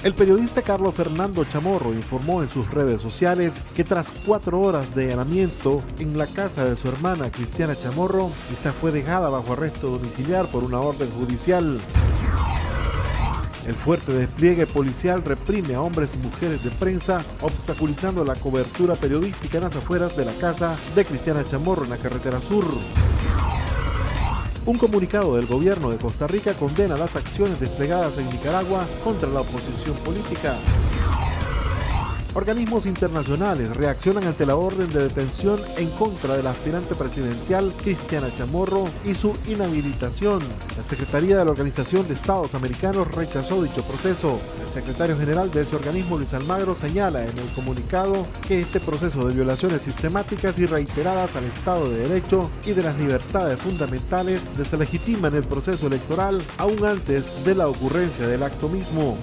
El periodista Carlos Fernando Chamorro informó en sus redes sociales que tras 4 horas de allanamiento en la casa de su hermana Cristiana Chamorro, esta fue dejada bajo arresto domiciliar por una orden judicial. El fuerte despliegue policial reprime a hombres y mujeres de prensa, obstaculizando la cobertura periodística en las afueras de la casa de Cristiana Chamorro en la carretera sur. Un comunicado del gobierno de Costa Rica condena las acciones desplegadas en Nicaragua contra la oposición política. Organismos internacionales reaccionan ante la orden de detención en contra del aspirante presidencial Cristiana Chamorro y su inhabilitación. La Secretaría de la Organización de Estados Americanos rechazó dicho proceso. El secretario general de ese organismo, Luis Almagro, señala en el comunicado que este proceso de violaciones sistemáticas y reiteradas al Estado de Derecho y de las libertades fundamentales deslegitiman el proceso electoral aún antes de la ocurrencia del acto mismo.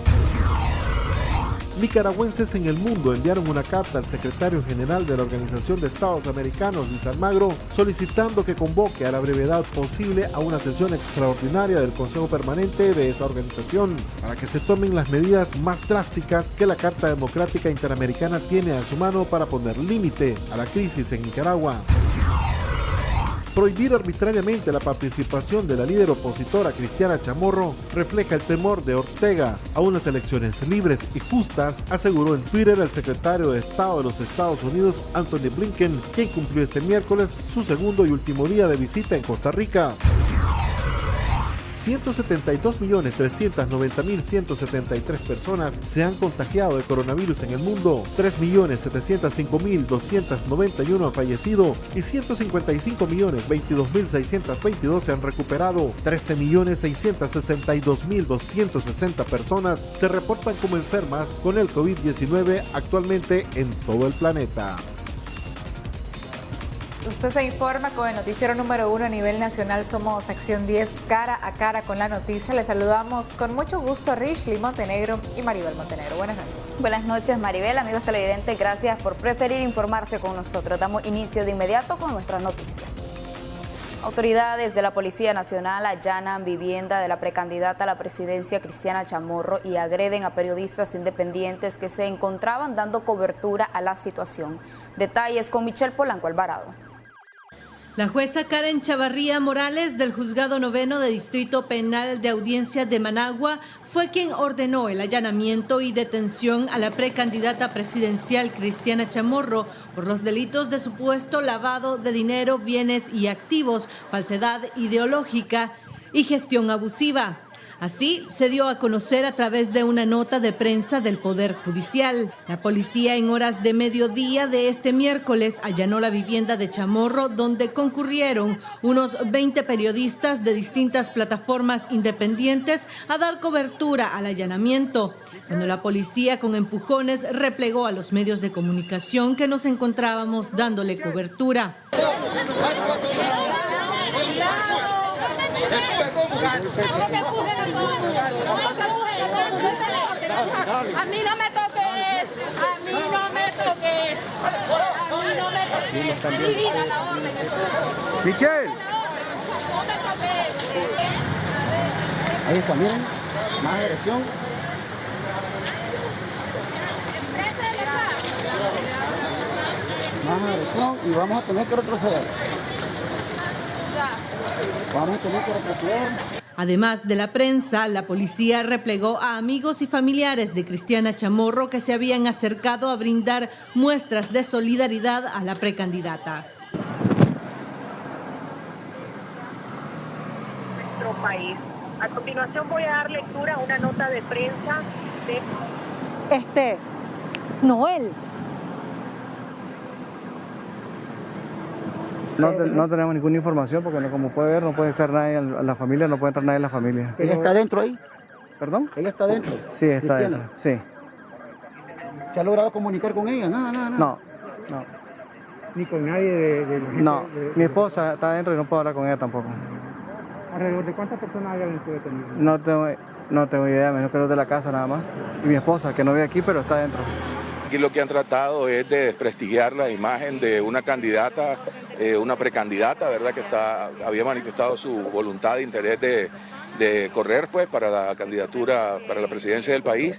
Nicaragüenses en el mundo enviaron una carta al secretario general de la Organización de Estados Americanos, Luis Almagro, solicitando que convoque a la brevedad posible a una sesión extraordinaria del Consejo Permanente de esa organización para que se tomen las medidas más drásticas que la Carta Democrática Interamericana tiene a su mano para poner límite a la crisis en Nicaragua. Prohibir arbitrariamente la participación de la líder opositora Cristiana Chamorro refleja el temor de Ortega a unas elecciones libres y justas, aseguró en Twitter el secretario de Estado de los Estados Unidos, Anthony Blinken, quien cumplió este miércoles su segundo y último día de visita en Costa Rica. 172.390.173 personas se han contagiado de coronavirus en el mundo, 3.705.291 han fallecido y 155.022.622 se han recuperado. 13.662.260 personas se reportan como enfermas con el COVID-19 actualmente en todo el planeta. Usted se informa con el noticiero número 1 a nivel nacional. Somos Acción 10, cara a cara con la noticia. Les saludamos con mucho gusto a Rishley Montenegro y Maribel Montenegro. Buenas noches. Buenas noches, Maribel. Amigos televidentes, gracias por preferir informarse con nosotros. Damos inicio de inmediato con nuestras noticias. Autoridades de la Policía Nacional allanan vivienda de la precandidata a la presidencia Cristiana Chamorro y agreden a periodistas independientes que se encontraban dando cobertura a la situación. Detalles con Michelle Polanco Alvarado. La jueza Karen Chavarría Morales del Juzgado Noveno de Distrito Penal de Audiencia de Managua fue quien ordenó el allanamiento y detención a la precandidata presidencial Cristiana Chamorro por los delitos de supuesto lavado de dinero, bienes y activos, falsedad ideológica y gestión abusiva. Así se dio a conocer a través de una nota de prensa del Poder Judicial. La policía en horas de mediodía de este miércoles allanó la vivienda de Chamorro, donde concurrieron unos 20 periodistas de distintas plataformas independientes a dar cobertura al allanamiento. Cuando la policía con empujones replegó a los medios de comunicación que nos encontrábamos dándole cobertura. A mí no me toques, a mí no me toques, a mí no me toques, divina la orden. Michelle. No me toques. Ahí está, miren, más agresión. Más agresión y vamos a tener que retroceder. Vamos a tener que retroceder. Además de la prensa, la policía replegó a amigos y familiares de Cristiana Chamorro que se habían acercado a brindar muestras de solidaridad a la precandidata. Nuestro país. A continuación voy a dar lectura a una nota de prensa de Noel. No tenemos ninguna información porque como puede ver no puede ser nadie en la familia, no puede entrar nadie en la familia. ¿Ella está dentro ahí? ¿Perdón? ¿Ella está dentro? Sí, está dentro, sí. ¿Se ha logrado comunicar con ella? Nada. No. Ni con nadie de No, mi esposa está adentro y no puedo hablar con ella tampoco. ¿Alrededor de cuántas personas hay adentro detenidas? No tengo idea, menos que los de la casa nada más. Y mi esposa, que no vive aquí, pero está adentro. Aquí lo que han tratado es de desprestigiar la imagen de una candidata, una precandidata, ¿verdad? Que había manifestado su voluntad de interés de correr pues para la candidatura para la presidencia del país.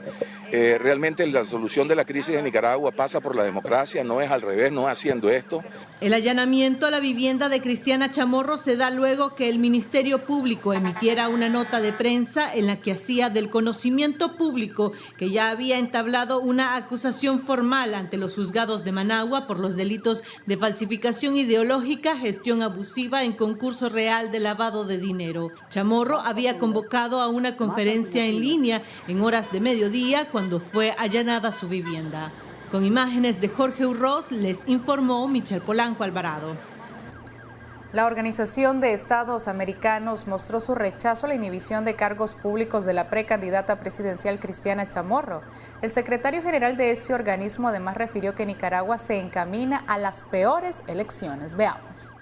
Realmente la solución de la crisis de Nicaragua pasa por la democracia, no es al revés, no es haciendo esto. El allanamiento a la vivienda de Cristiana Chamorro se da luego que el Ministerio Público emitiera una nota de prensa en la que hacía del conocimiento público que ya había entablado una acusación formal ante los juzgados de Managua por los delitos de falsificación ideológica, gestión abusiva en concurso real de lavado de dinero. Chamorro había convocado a una conferencia en línea en horas de mediodía cuando fue allanada su vivienda. Con imágenes de Jorge Urroz, les informó Michelle Polanco Alvarado. La Organización de Estados Americanos mostró su rechazo a la inhibición de cargos públicos de la precandidata presidencial Cristiana Chamorro. El secretario general de ese organismo además refirió que Nicaragua se encamina a las peores elecciones. Veamos.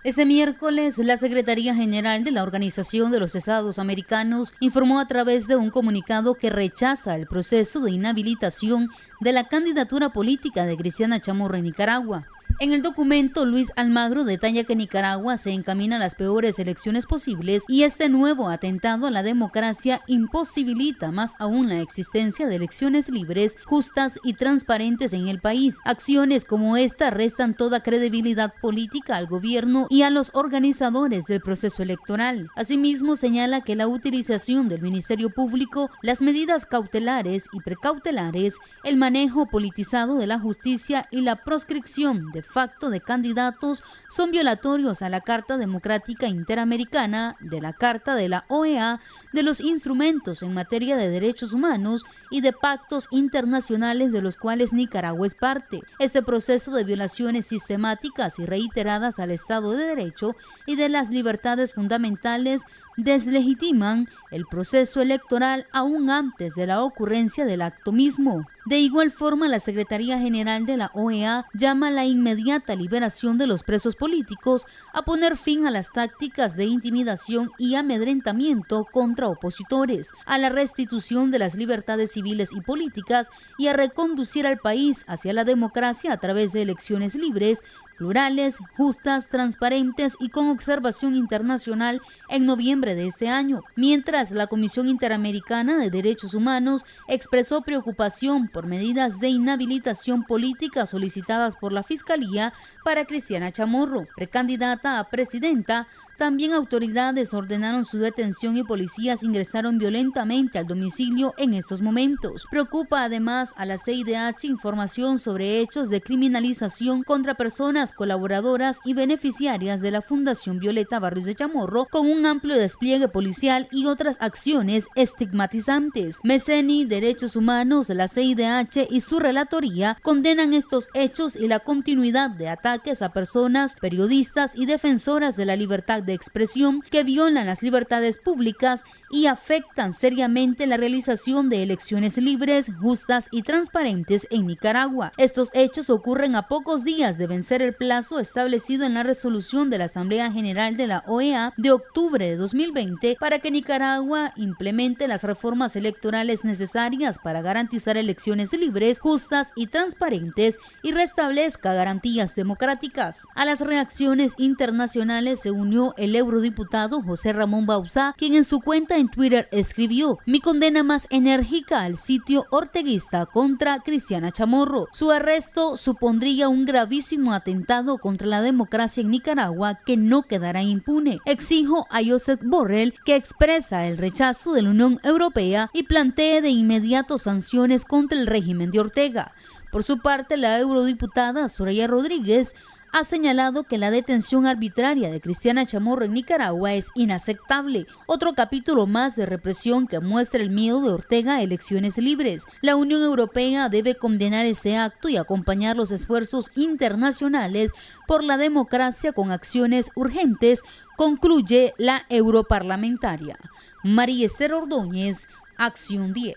Este miércoles, la Secretaría General de la Organización de los Estados Americanos informó a través de un comunicado que rechaza el proceso de inhabilitación de la candidatura política de Cristiana Chamorro en Nicaragua. En el documento, Luis Almagro detalla que Nicaragua se encamina a las peores elecciones posibles y este nuevo atentado a la democracia imposibilita más aún la existencia de elecciones libres, justas y transparentes en el país. Acciones como esta restan toda credibilidad política al gobierno y a los organizadores del proceso electoral. Asimismo, señala que la utilización del Ministerio Público, las medidas cautelares y precautelares, el manejo politizado de la justicia y la proscripción de facto de candidatos son violatorios a la Carta Democrática Interamericana, de la Carta de la OEA, de los instrumentos en materia de derechos humanos y de pactos internacionales de los cuales Nicaragua es parte. Este proceso de violaciones sistemáticas y reiteradas al Estado de Derecho y de las libertades fundamentales deslegitiman el proceso electoral aún antes de la ocurrencia del acto mismo. De igual forma, la Secretaría General de la OEA llama a la inmediata liberación de los presos políticos, a poner fin a las tácticas de intimidación y amedrentamiento contra opositores, a la restitución de las libertades civiles y políticas y a reconducir al país hacia la democracia a través de elecciones libres, plurales, justas, transparentes y con observación internacional en noviembre de este año, mientras la Comisión Interamericana de Derechos Humanos expresó preocupación por medidas de inhabilitación política solicitadas por la Fiscalía para Cristiana Chamorro, precandidata a presidenta. También autoridades ordenaron su detención y policías ingresaron violentamente al domicilio en estos momentos. Preocupa además a la CIDH información sobre hechos de criminalización contra personas colaboradoras y beneficiarias de la Fundación Violeta Barrios de Chamorro, con un amplio despliegue policial y otras acciones estigmatizantes. MECENI, Derechos Humanos, la CIDH y su relatoría condenan estos hechos y la continuidad de ataques a personas, periodistas y defensoras de la libertad de expresión que violan las libertades públicas y afectan seriamente la realización de elecciones libres, justas y transparentes en Nicaragua. Estos hechos ocurren a pocos días de vencer el plazo establecido en la resolución de la Asamblea General de la OEA de octubre de 2020 para que Nicaragua implemente las reformas electorales necesarias para garantizar elecciones libres, justas y transparentes y restablezca garantías democráticas. A las reacciones internacionales se unió el eurodiputado José Ramón Bauzá, quien en su cuenta en Twitter escribió: "Mi condena más enérgica al sitio orteguista contra Cristiana Chamorro. Su arresto supondría un gravísimo atentado contra la democracia en Nicaragua que no quedará impune. Exijo a Josep Borrell, que expresa el rechazo de la Unión Europea, y plantee de inmediato sanciones contra el régimen de Ortega". Por su parte, la eurodiputada Soraya Rodríguez ha señalado que la detención arbitraria de Cristiana Chamorro en Nicaragua es inaceptable, otro capítulo más de represión que muestra el miedo de Ortega a elecciones libres. La Unión Europea debe condenar este acto y acompañar los esfuerzos internacionales por la democracia con acciones urgentes, concluye la europarlamentaria. María Esther Ordóñez, Acción 10.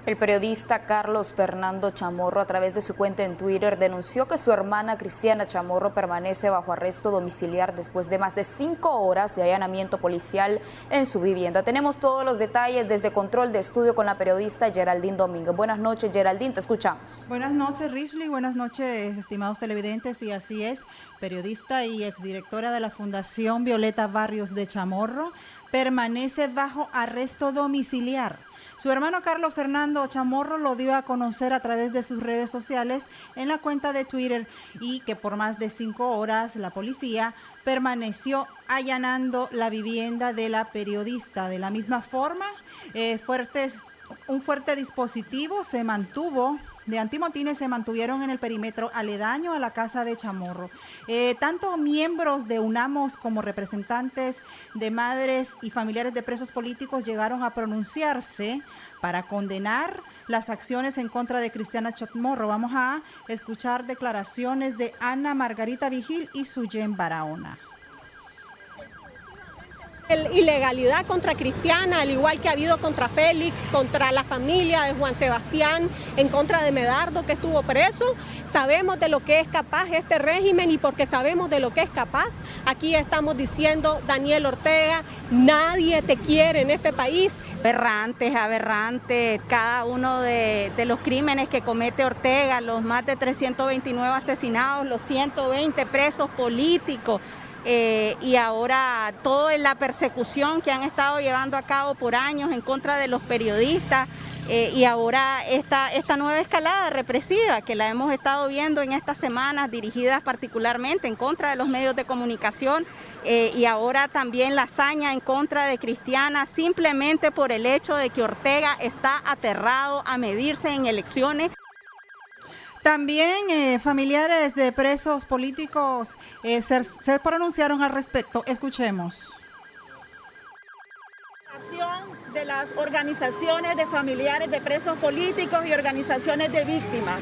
El periodista Carlos Fernando Chamorro, a través de su cuenta en Twitter, denunció que su hermana Cristiana Chamorro permanece bajo arresto domiciliar después de más de 5 horas de allanamiento policial en su vivienda. Tenemos todos los detalles desde Control de Estudio con la periodista Geraldine Domínguez. Buenas noches, Geraldine, te escuchamos. Buenas noches, Rishley. Buenas noches, estimados televidentes. Y así es, periodista y exdirectora de la Fundación Violeta Barrios de Chamorro permanece bajo arresto domiciliar Su hermano Carlos Fernando Chamorro lo dio a conocer a través de sus redes sociales en la cuenta de Twitter y que por más de 5 horas la policía permaneció allanando la vivienda de la periodista. De la misma forma, un fuerte dispositivo se mantuvo de antimotines se mantuvieron en el perímetro aledaño a la casa de Chamorro. Tanto miembros de UNAMOS como representantes de madres y familiares de presos políticos llegaron a pronunciarse para condenar las acciones en contra de Cristiana Chamorro. Vamos a escuchar declaraciones de Ana Margarita Vigil y Suyen Barahona. Ilegalidad contra Cristiana, al igual que ha habido contra Félix, contra la familia de Juan Sebastián, en contra de Medardo, que estuvo preso. Sabemos de lo que es capaz este régimen y porque sabemos de lo que es capaz, aquí estamos diciendo, Daniel Ortega, nadie te quiere en este país. Aberrante, cada uno de los crímenes que comete Ortega, los más de 329 asesinados, los 120 presos políticos. Y ahora toda la persecución que han estado llevando a cabo por años en contra de los periodistas y ahora esta nueva escalada represiva que la hemos estado viendo en estas semanas dirigidas particularmente en contra de los medios de comunicación y ahora también la hazaña en contra de Cristiana simplemente por el hecho de que Ortega está aterrado a medirse en elecciones. También familiares de presos políticos se pronunciaron al respecto. Escuchemos. De las organizaciones de familiares de presos políticos y organizaciones de víctimas.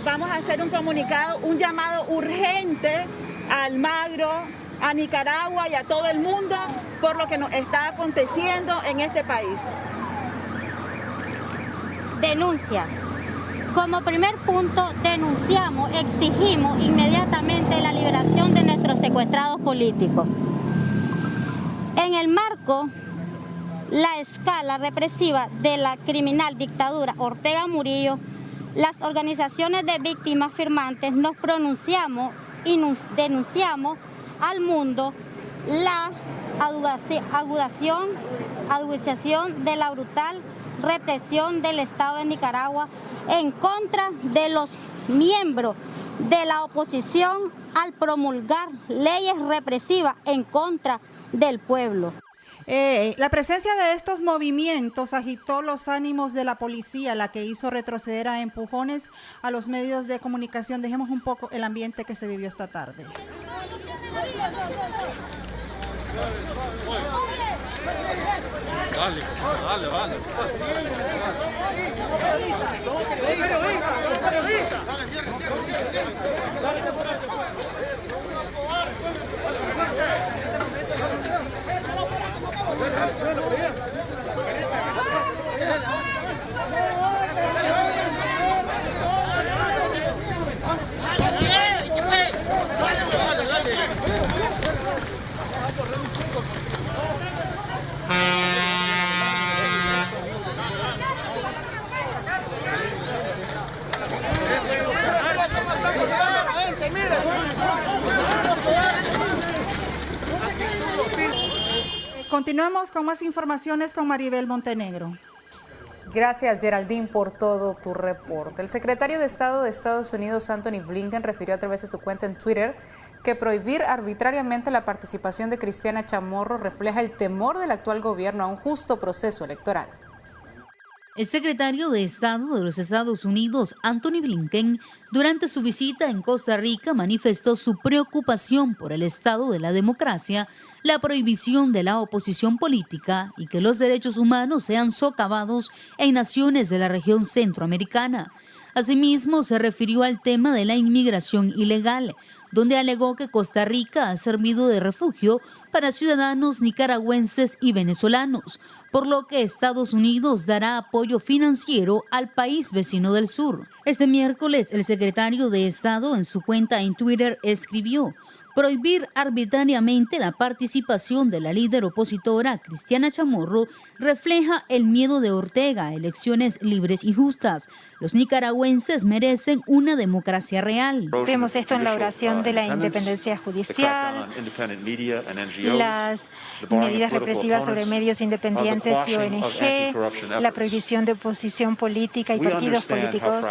Vamos a hacer un comunicado, un llamado urgente a Almagro, a Nicaragua y a todo el mundo por lo que nos está aconteciendo en este país. Denuncia. Como primer punto, denunciamos, exigimos inmediatamente la liberación de nuestros secuestrados políticos. En el marco, la escala represiva de la criminal dictadura Ortega Murillo, las organizaciones de víctimas firmantes nos pronunciamos y nos denunciamos al mundo la agudización de la brutal represión del Estado de Nicaragua en contra de los miembros de la oposición al promulgar leyes represivas en contra del pueblo. La presencia de estos movimientos agitó los ánimos de la policía, la que hizo retroceder a empujones a los medios de comunicación. Dejemos un poco el ambiente que se vivió esta tarde. Dale. Continuamos con más informaciones con Maribel Montenegro. Gracias, Geraldine, por todo tu reporte. El secretario de Estado de Estados Unidos, Anthony Blinken, refirió a través de su cuenta en Twitter que prohibir arbitrariamente la participación de Cristiana Chamorro refleja el temor del actual gobierno a un justo proceso electoral. El secretario de Estado de los Estados Unidos, Anthony Blinken, durante su visita en Costa Rica manifestó su preocupación por el estado de la democracia, la prohibición de la oposición política y que los derechos humanos sean socavados en naciones de la región centroamericana. Asimismo, se refirió al tema de la inmigración ilegal, donde alegó que Costa Rica ha servido de refugio para ciudadanos nicaragüenses y venezolanos, por lo que Estados Unidos dará apoyo financiero al país vecino del sur. Este miércoles, el secretario de Estado en su cuenta en Twitter escribió: prohibir arbitrariamente la participación de la líder opositora Cristiana Chamorro refleja el miedo de Ortega a elecciones libres y justas. Los nicaragüenses merecen una democracia real. Vemos esto en la oración restricción de la independencia judicial, las medidas represivas sobre medios independientes y ONG, la prohibición de oposición política y partidos políticos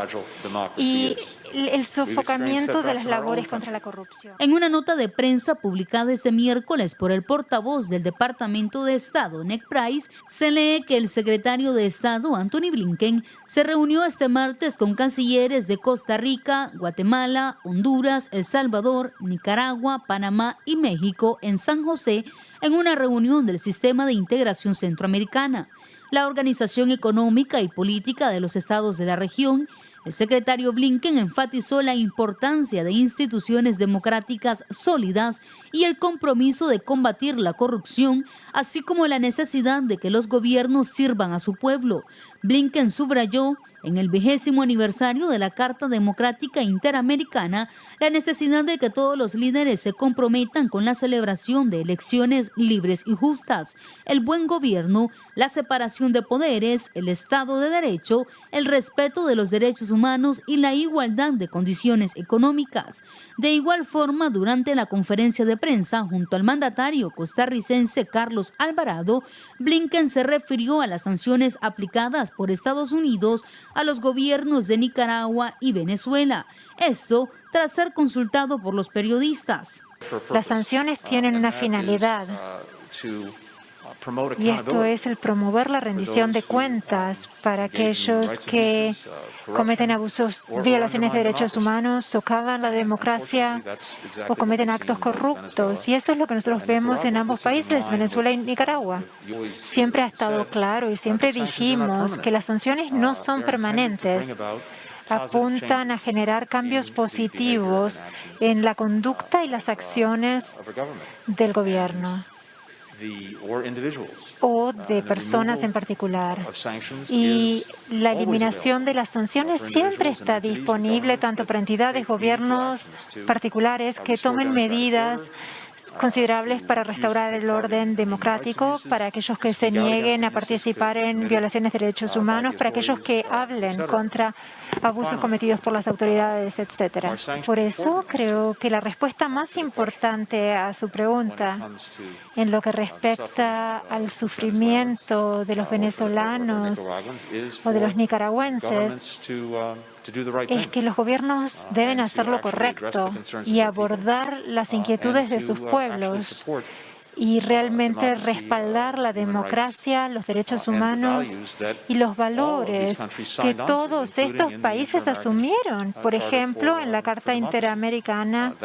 y el sofocamiento de las labores contra la corrupción. En una nota de prensa publicada este miércoles por el portavoz del Departamento de Estado, Ned Price, se lee que el secretario de Estado, Antony Blinken, se reunió este martes con cancilleres de Costa Rica, Guatemala, Honduras, El Salvador, Nicaragua, Panamá y México en San José en una reunión del Sistema de Integración Centroamericana, la Organización Económica y Política de los Estados de la región. El secretario Blinken enfatizó la importancia de instituciones democráticas sólidas y el compromiso de combatir la corrupción, así como la necesidad de que los gobiernos sirvan a su pueblo. Blinken subrayó en el 20º aniversario de la Carta Democrática Interamericana la necesidad de que todos los líderes se comprometan con la celebración de elecciones libres y justas, el buen gobierno, la separación de poderes, el Estado de Derecho, el respeto de los derechos humanos y la igualdad de condiciones económicas. De igual forma, durante la conferencia de prensa junto al mandatario costarricense Carlos Alvarado, Blinken se refirió a las sanciones aplicadas por Estados Unidos a los gobiernos de Nicaragua y Venezuela. Esto tras ser consultado por los periodistas. Las sanciones tienen una finalidad, y esto es el promover la rendición de cuentas para aquellos que cometen abusos, violaciones de derechos humanos, socavan la democracia o cometen actos corruptos. Y eso es lo que nosotros vemos en ambos países, Venezuela y Nicaragua. Siempre ha estado claro y siempre dijimos que las sanciones no son permanentes. Apuntan a generar cambios positivos en la conducta y las acciones del gobierno o de personas en particular. Y la eliminación de las sanciones siempre está disponible tanto para entidades, gobiernos particulares que tomen medidas considerables para restaurar el orden democrático, para aquellos que se nieguen a participar en violaciones de derechos humanos, para aquellos que hablen contra abusos cometidos por las autoridades, etcétera. Por eso creo que la respuesta más importante a su pregunta en lo que respecta al sufrimiento de los venezolanos o de los nicaragüenses es que los gobiernos deben hacer lo correcto y abordar las inquietudes de sus pueblos y realmente respaldar la democracia, los derechos humanos y los valores que todos estos países asumieron, por ejemplo, en la Carta Interamericana.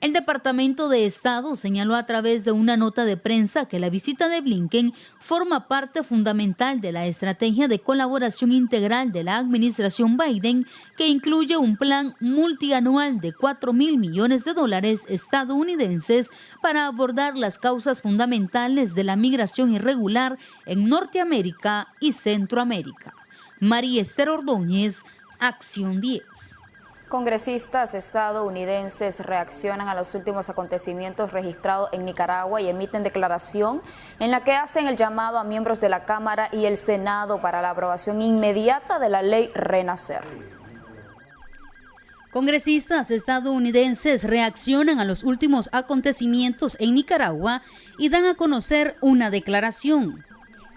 El Departamento de Estado señaló a través de una nota de prensa que la visita de Blinken forma parte fundamental de la estrategia de colaboración integral de la administración Biden, que incluye un plan multianual de $4.000 millones estadounidenses para abordar las causas fundamentales de la migración irregular en Norteamérica y Centroamérica. María Esther Ordóñez, Acción 10. Congresistas estadounidenses reaccionan a los últimos acontecimientos registrados en Nicaragua y emiten declaración en la que hacen el llamado a miembros de la Cámara y el Senado para la aprobación inmediata de la ley Renacer. Congresistas estadounidenses reaccionan a los últimos acontecimientos en Nicaragua y dan a conocer una declaración.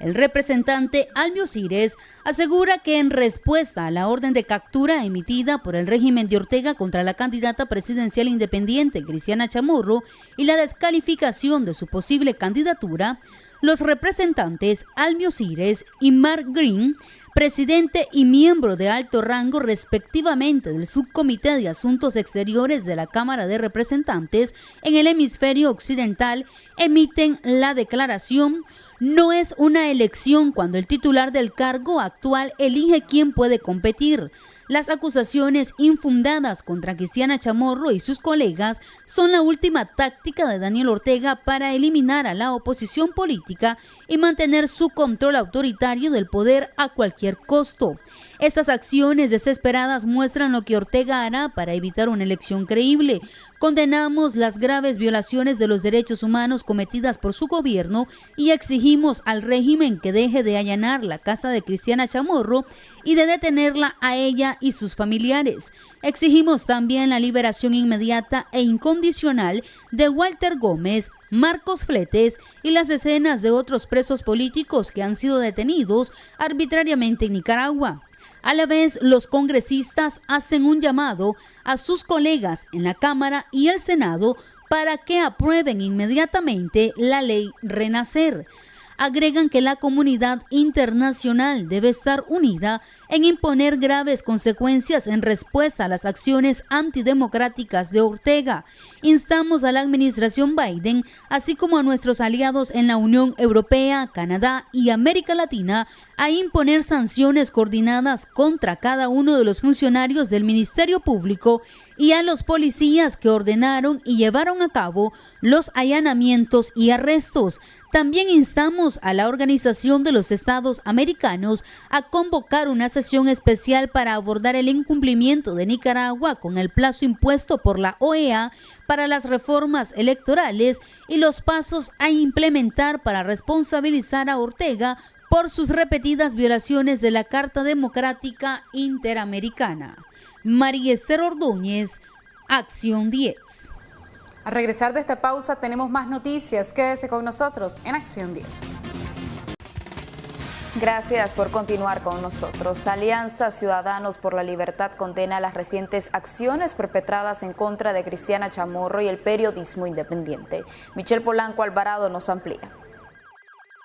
El representante Albio Cires asegura que en respuesta a la orden de captura emitida por el régimen de Ortega contra la candidata presidencial independiente Cristiana Chamorro y la descalificación de su posible candidatura, los representantes Albio Cires y Mark Green, presidente y miembro de alto rango respectivamente del Subcomité de Asuntos Exteriores de la Cámara de Representantes en el hemisferio occidental, emiten la declaración: no es una elección cuando el titular del cargo actual elige quién puede competir. Las acusaciones infundadas contra Cristiana Chamorro y sus colegas son la última táctica de Daniel Ortega para eliminar a la oposición política y mantener su control autoritario del poder a cualquier costo. Estas acciones desesperadas muestran lo que Ortega hará para evitar una elección creíble. Condenamos las graves violaciones de los derechos humanos cometidas por su gobierno y exigimos al régimen que deje de allanar la casa de Cristiana Chamorro y de detenerla a ella y sus familiares. Exigimos también la liberación inmediata e incondicional de Walter Gómez, Marcos Fletes y las decenas de otros presos políticos que han sido detenidos arbitrariamente en Nicaragua. A la vez, los congresistas hacen un llamado a sus colegas en la Cámara y el Senado para que aprueben inmediatamente la ley Renacer. Agregan que la comunidad internacional debe estar unida en imponer graves consecuencias en respuesta a las acciones antidemocráticas de Ortega. Instamos a la administración Biden, así como a nuestros aliados en la Unión Europea, Canadá y América Latina, a imponer sanciones coordinadas contra cada uno de los funcionarios del Ministerio Público y a los policías que ordenaron y llevaron a cabo los allanamientos y arrestos. También instamos a la Organización de los Estados Americanos a convocar una sesión especial para abordar el incumplimiento de Nicaragua con el plazo impuesto por la OEA para las reformas electorales y los pasos a implementar para responsabilizar a Ortega por sus repetidas violaciones de la Carta Democrática Interamericana. María Esther Ordóñez, Acción 10. Al regresar de esta pausa tenemos más noticias. Quédese con nosotros en Acción 10. Gracias por continuar con nosotros. Alianza Ciudadanos por la Libertad condena las recientes acciones perpetradas en contra de Cristiana Chamorro y el periodismo independiente. Michelle Polanco Alvarado nos amplía.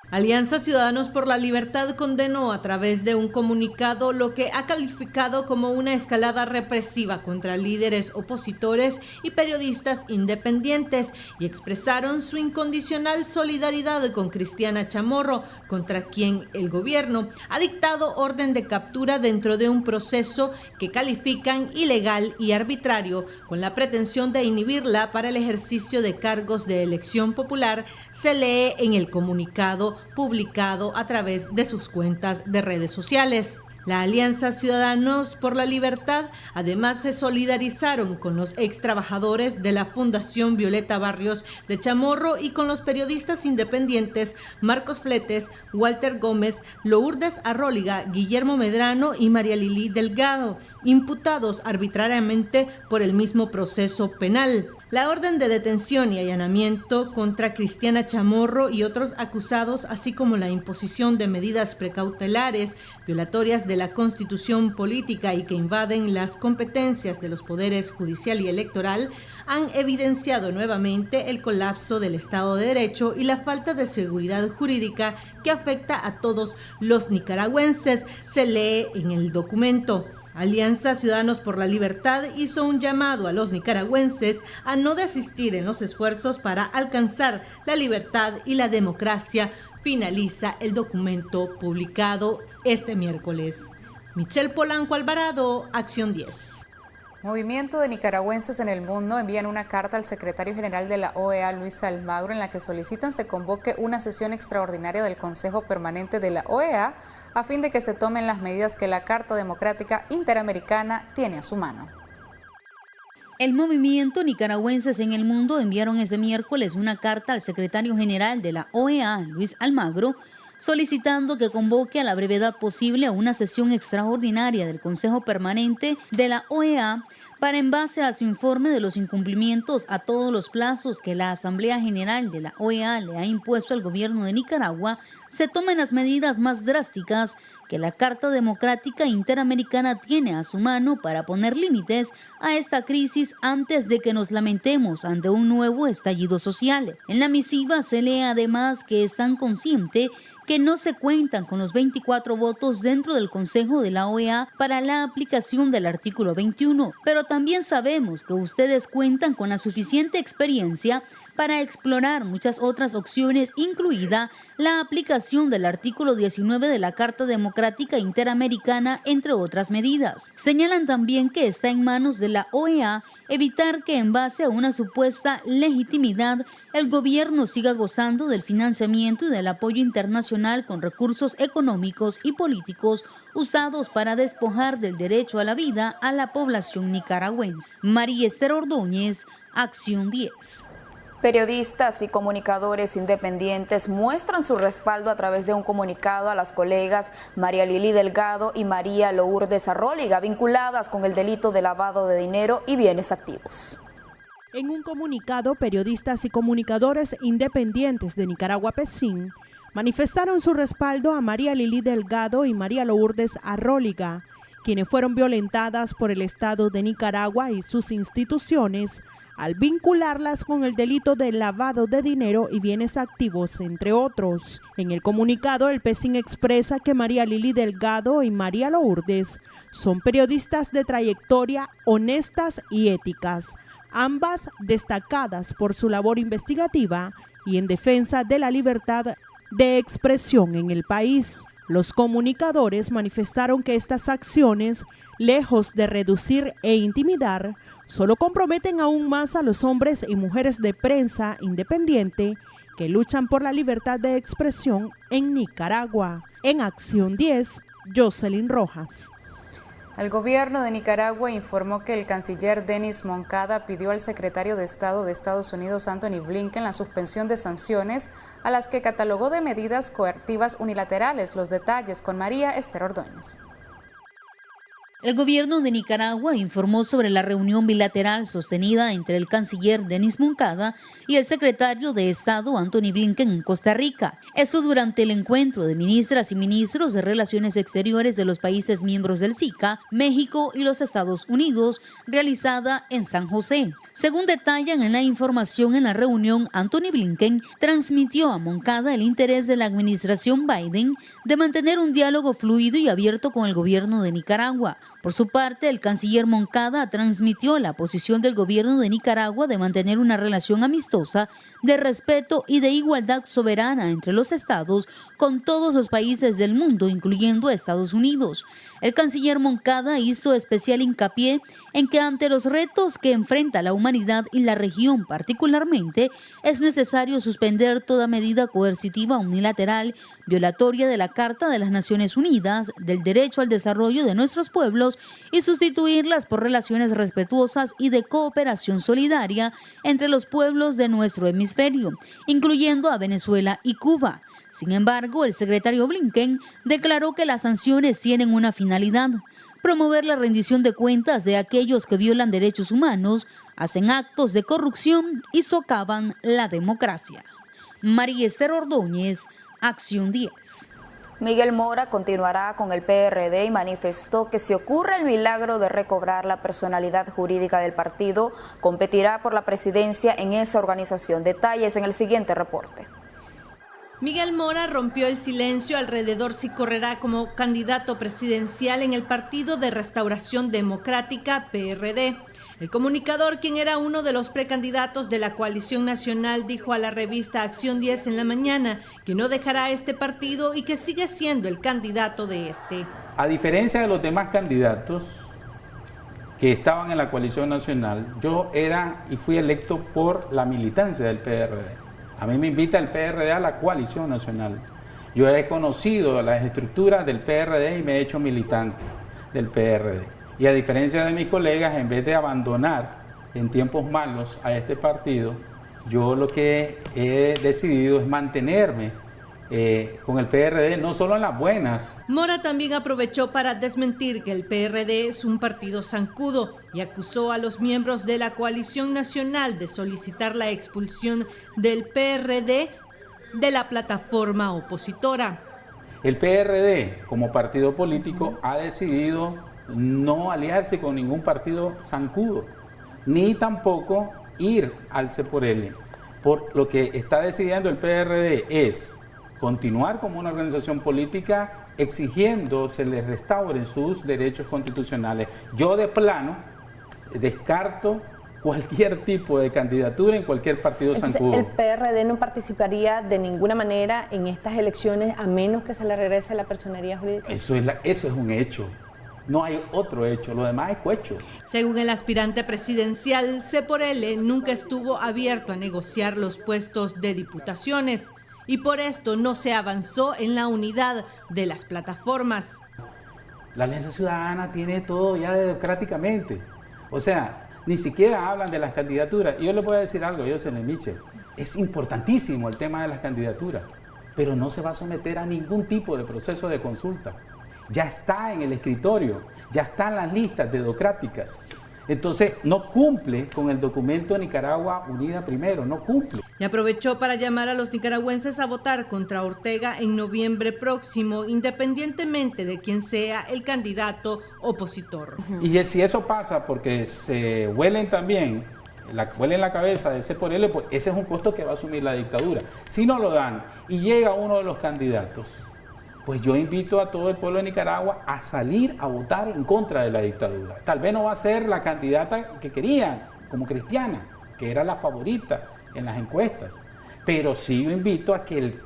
Alianza Ciudadanos por la Libertad condenó a través de un comunicado lo que ha calificado como una escalada represiva contra líderes opositores y periodistas independientes y expresaron su incondicional solidaridad con Cristiana Chamorro, contra quien el gobierno ha dictado orden de captura dentro de un proceso que califican ilegal y arbitrario, con la pretensión de inhibirla para el ejercicio de cargos de elección popular, se lee en el comunicado publicado a través de sus cuentas de redes sociales. La Alianza Ciudadanos por la Libertad además se solidarizaron con los ex trabajadores de la Fundación Violeta Barrios de Chamorro y con los periodistas independientes Marcos Fletes, Walter Gómez, Lourdes Arróliga, Guillermo Medrano y María Lili Delgado, imputados arbitrariamente por el mismo proceso penal. La orden de detención y allanamiento contra Cristiana Chamorro y otros acusados, así como la imposición de medidas precautelares violatorias de la Constitución política y que invaden las competencias de los poderes judicial y electoral, han evidenciado nuevamente el colapso del Estado de Derecho y la falta de seguridad jurídica que afecta a todos los nicaragüenses, se lee en el documento. Alianza Ciudadanos por la Libertad hizo un llamado a los nicaragüenses a no desistir en los esfuerzos para alcanzar la libertad y la democracia, finaliza el documento publicado este miércoles. Michelle Polanco Alvarado, Acción 10. Movimiento de nicaragüenses en el mundo envían una carta al secretario general de la OEA, Luis Almagro, en la que solicitan se convoque una sesión extraordinaria del Consejo Permanente de la OEA a fin de que se tomen las medidas que la Carta Democrática Interamericana tiene a su mano. El movimiento Nicaragüenses en el Mundo enviaron este miércoles una carta al secretario general de la OEA, Luis Almagro, solicitando que convoque a la brevedad posible a una sesión extraordinaria del Consejo Permanente de la OEA para, en base a su informe de los incumplimientos a todos los plazos que la Asamblea General de la OEA le ha impuesto al gobierno de Nicaragua, se tomen las medidas más drásticas que la Carta Democrática Interamericana tiene a su mano para poner límites a esta crisis antes de que nos lamentemos ante un nuevo estallido social. En la misiva se lee además que están conscientes que no se cuentan con los 24 votos dentro del Consejo de la OEA para la aplicación del artículo 21, pero también sabemos que ustedes cuentan con la suficiente experiencia para explorar muchas otras opciones, incluida la aplicación del artículo 19 de la Carta Democrática Democrática Interamericana, entre otras medidas. Señalan también que está en manos de la OEA evitar que en base a una supuesta legitimidad el gobierno siga gozando del financiamiento y del apoyo internacional con recursos económicos y políticos usados para despojar del derecho a la vida a la población nicaragüense. María Esther Ordóñez, Acción 10. Periodistas y comunicadores independientes muestran su respaldo a través de un comunicado a las colegas María Lili Delgado y María Lourdes Arróliga, vinculadas con el delito de lavado de dinero y bienes activos. En un comunicado, periodistas y comunicadores independientes de Nicaragua PECIN manifestaron su respaldo a María Lili Delgado y María Lourdes Arróliga, quienes fueron violentadas por el Estado de Nicaragua y sus instituciones al vincularlas con el delito de lavado de dinero y bienes activos, entre otros. En el comunicado, el PECIN expresa que María Lili Delgado y María Lourdes son periodistas de trayectoria honestas y éticas, ambas destacadas por su labor investigativa y en defensa de la libertad de expresión en el país. Los comunicadores manifestaron que estas acciones, lejos de reducir e intimidar, solo comprometen aún más a los hombres y mujeres de prensa independiente que luchan por la libertad de expresión en Nicaragua. En Acción 10, Jocelyn Rojas. El gobierno de Nicaragua informó que el canciller Denis Moncada pidió al secretario de Estado de Estados Unidos, Antony Blinken, la suspensión de sanciones a las que catalogó de medidas coercivas unilaterales. Los detalles con María Esther Ordóñez. El gobierno de Nicaragua informó sobre la reunión bilateral sostenida entre el canciller Denis Moncada y el secretario de Estado Antony Blinken en Costa Rica. Esto durante el encuentro de ministras y ministros de Relaciones Exteriores de los países miembros del SICA, México y los Estados Unidos, realizada en San José. Según detallan en la información, en la reunión, Antony Blinken transmitió a Moncada el interés de la administración Biden de mantener un diálogo fluido y abierto con el gobierno de Nicaragua. Por su parte, el canciller Moncada transmitió la posición del gobierno de Nicaragua de mantener una relación amistosa, de respeto y de igualdad soberana entre los estados con todos los países del mundo, incluyendo a Estados Unidos. El canciller Moncada hizo especial hincapié en que ante los retos que enfrenta la humanidad y la región particularmente, es necesario suspender toda medida coercitiva unilateral, violatoria de la Carta de las Naciones Unidas, del derecho al desarrollo de nuestros pueblos y sustituirlas por relaciones respetuosas y de cooperación solidaria entre los pueblos de nuestro hemisferio, incluyendo a Venezuela y Cuba. Sin embargo, el secretario Blinken declaró que las sanciones tienen una finalidad: promover la rendición de cuentas de aquellos que violan derechos humanos, hacen actos de corrupción y socavan la democracia. María Esther Ordóñez, Acción 10. Miguel Mora continuará con el PRD y manifestó que si ocurre el milagro de recobrar la personalidad jurídica del partido, competirá por la presidencia en esa organización. Detalles en el siguiente reporte. Miguel Mora rompió el silencio alrededor si correrá como candidato presidencial en el Partido de Restauración Democrática, PRD. El comunicador, quien era uno de los precandidatos de la coalición nacional, dijo a la revista Acción 10 en la mañana que no dejará este partido y que sigue siendo el candidato de este. A diferencia de los demás candidatos que estaban en la coalición nacional, yo era y fui electo por la militancia del PRD. A mí me invita el PRD a la coalición nacional. Yo he conocido las estructuras del PRD y me he hecho militante del PRD. Y a diferencia de mis colegas, en vez de abandonar en tiempos malos a este partido, yo lo que he decidido es mantenerme con el PRD, no solo en las buenas. Mora también aprovechó para desmentir que el PRD es un partido zancudo y acusó a los miembros de la coalición nacional de solicitar la expulsión del PRD de la plataforma opositora. El PRD, como partido político, ha decidido no aliarse con ningún partido zancudo, ni tampoco ir al C por L. Por lo que está decidiendo el PRD es continuar como una organización política exigiendo se les restauren sus derechos constitucionales. Yo de plano descarto cualquier tipo de candidatura en cualquier partido zancudo. ¿El PRD no participaría de ninguna manera en estas elecciones a menos que se le regrese la personería jurídica? Eso es un hecho. No hay otro hecho, lo demás es cohecho. Según el aspirante presidencial, C por L nunca estuvo abierto a negociar los puestos de diputaciones y por esto no se avanzó en la unidad de las plataformas. La Alianza Ciudadana tiene todo ya democráticamente. O sea, ni siquiera hablan de las candidaturas. Y yo les voy a decir algo, Jocelyn Mitchell, es importantísimo el tema de las candidaturas, pero no se va a someter a ningún tipo de proceso de consulta. Ya está en el escritorio, ya están las listas dedocráticas. Entonces, no cumple con el documento Nicaragua Unida Primero, no cumple. Y aprovechó para llamar a los nicaragüenses a votar contra Ortega en noviembre próximo, independientemente de quién sea el candidato opositor. Y si eso pasa porque se huelen también, huelen la cabeza de C por L, pues ese es un costo que va a asumir la dictadura. Si no lo dan y llega uno de los candidatos, pues yo invito a todo el pueblo de Nicaragua a salir a votar en contra de la dictadura. Tal vez no va a ser la candidata que querían, como Cristiana, que era la favorita en las encuestas, pero sí yo invito a que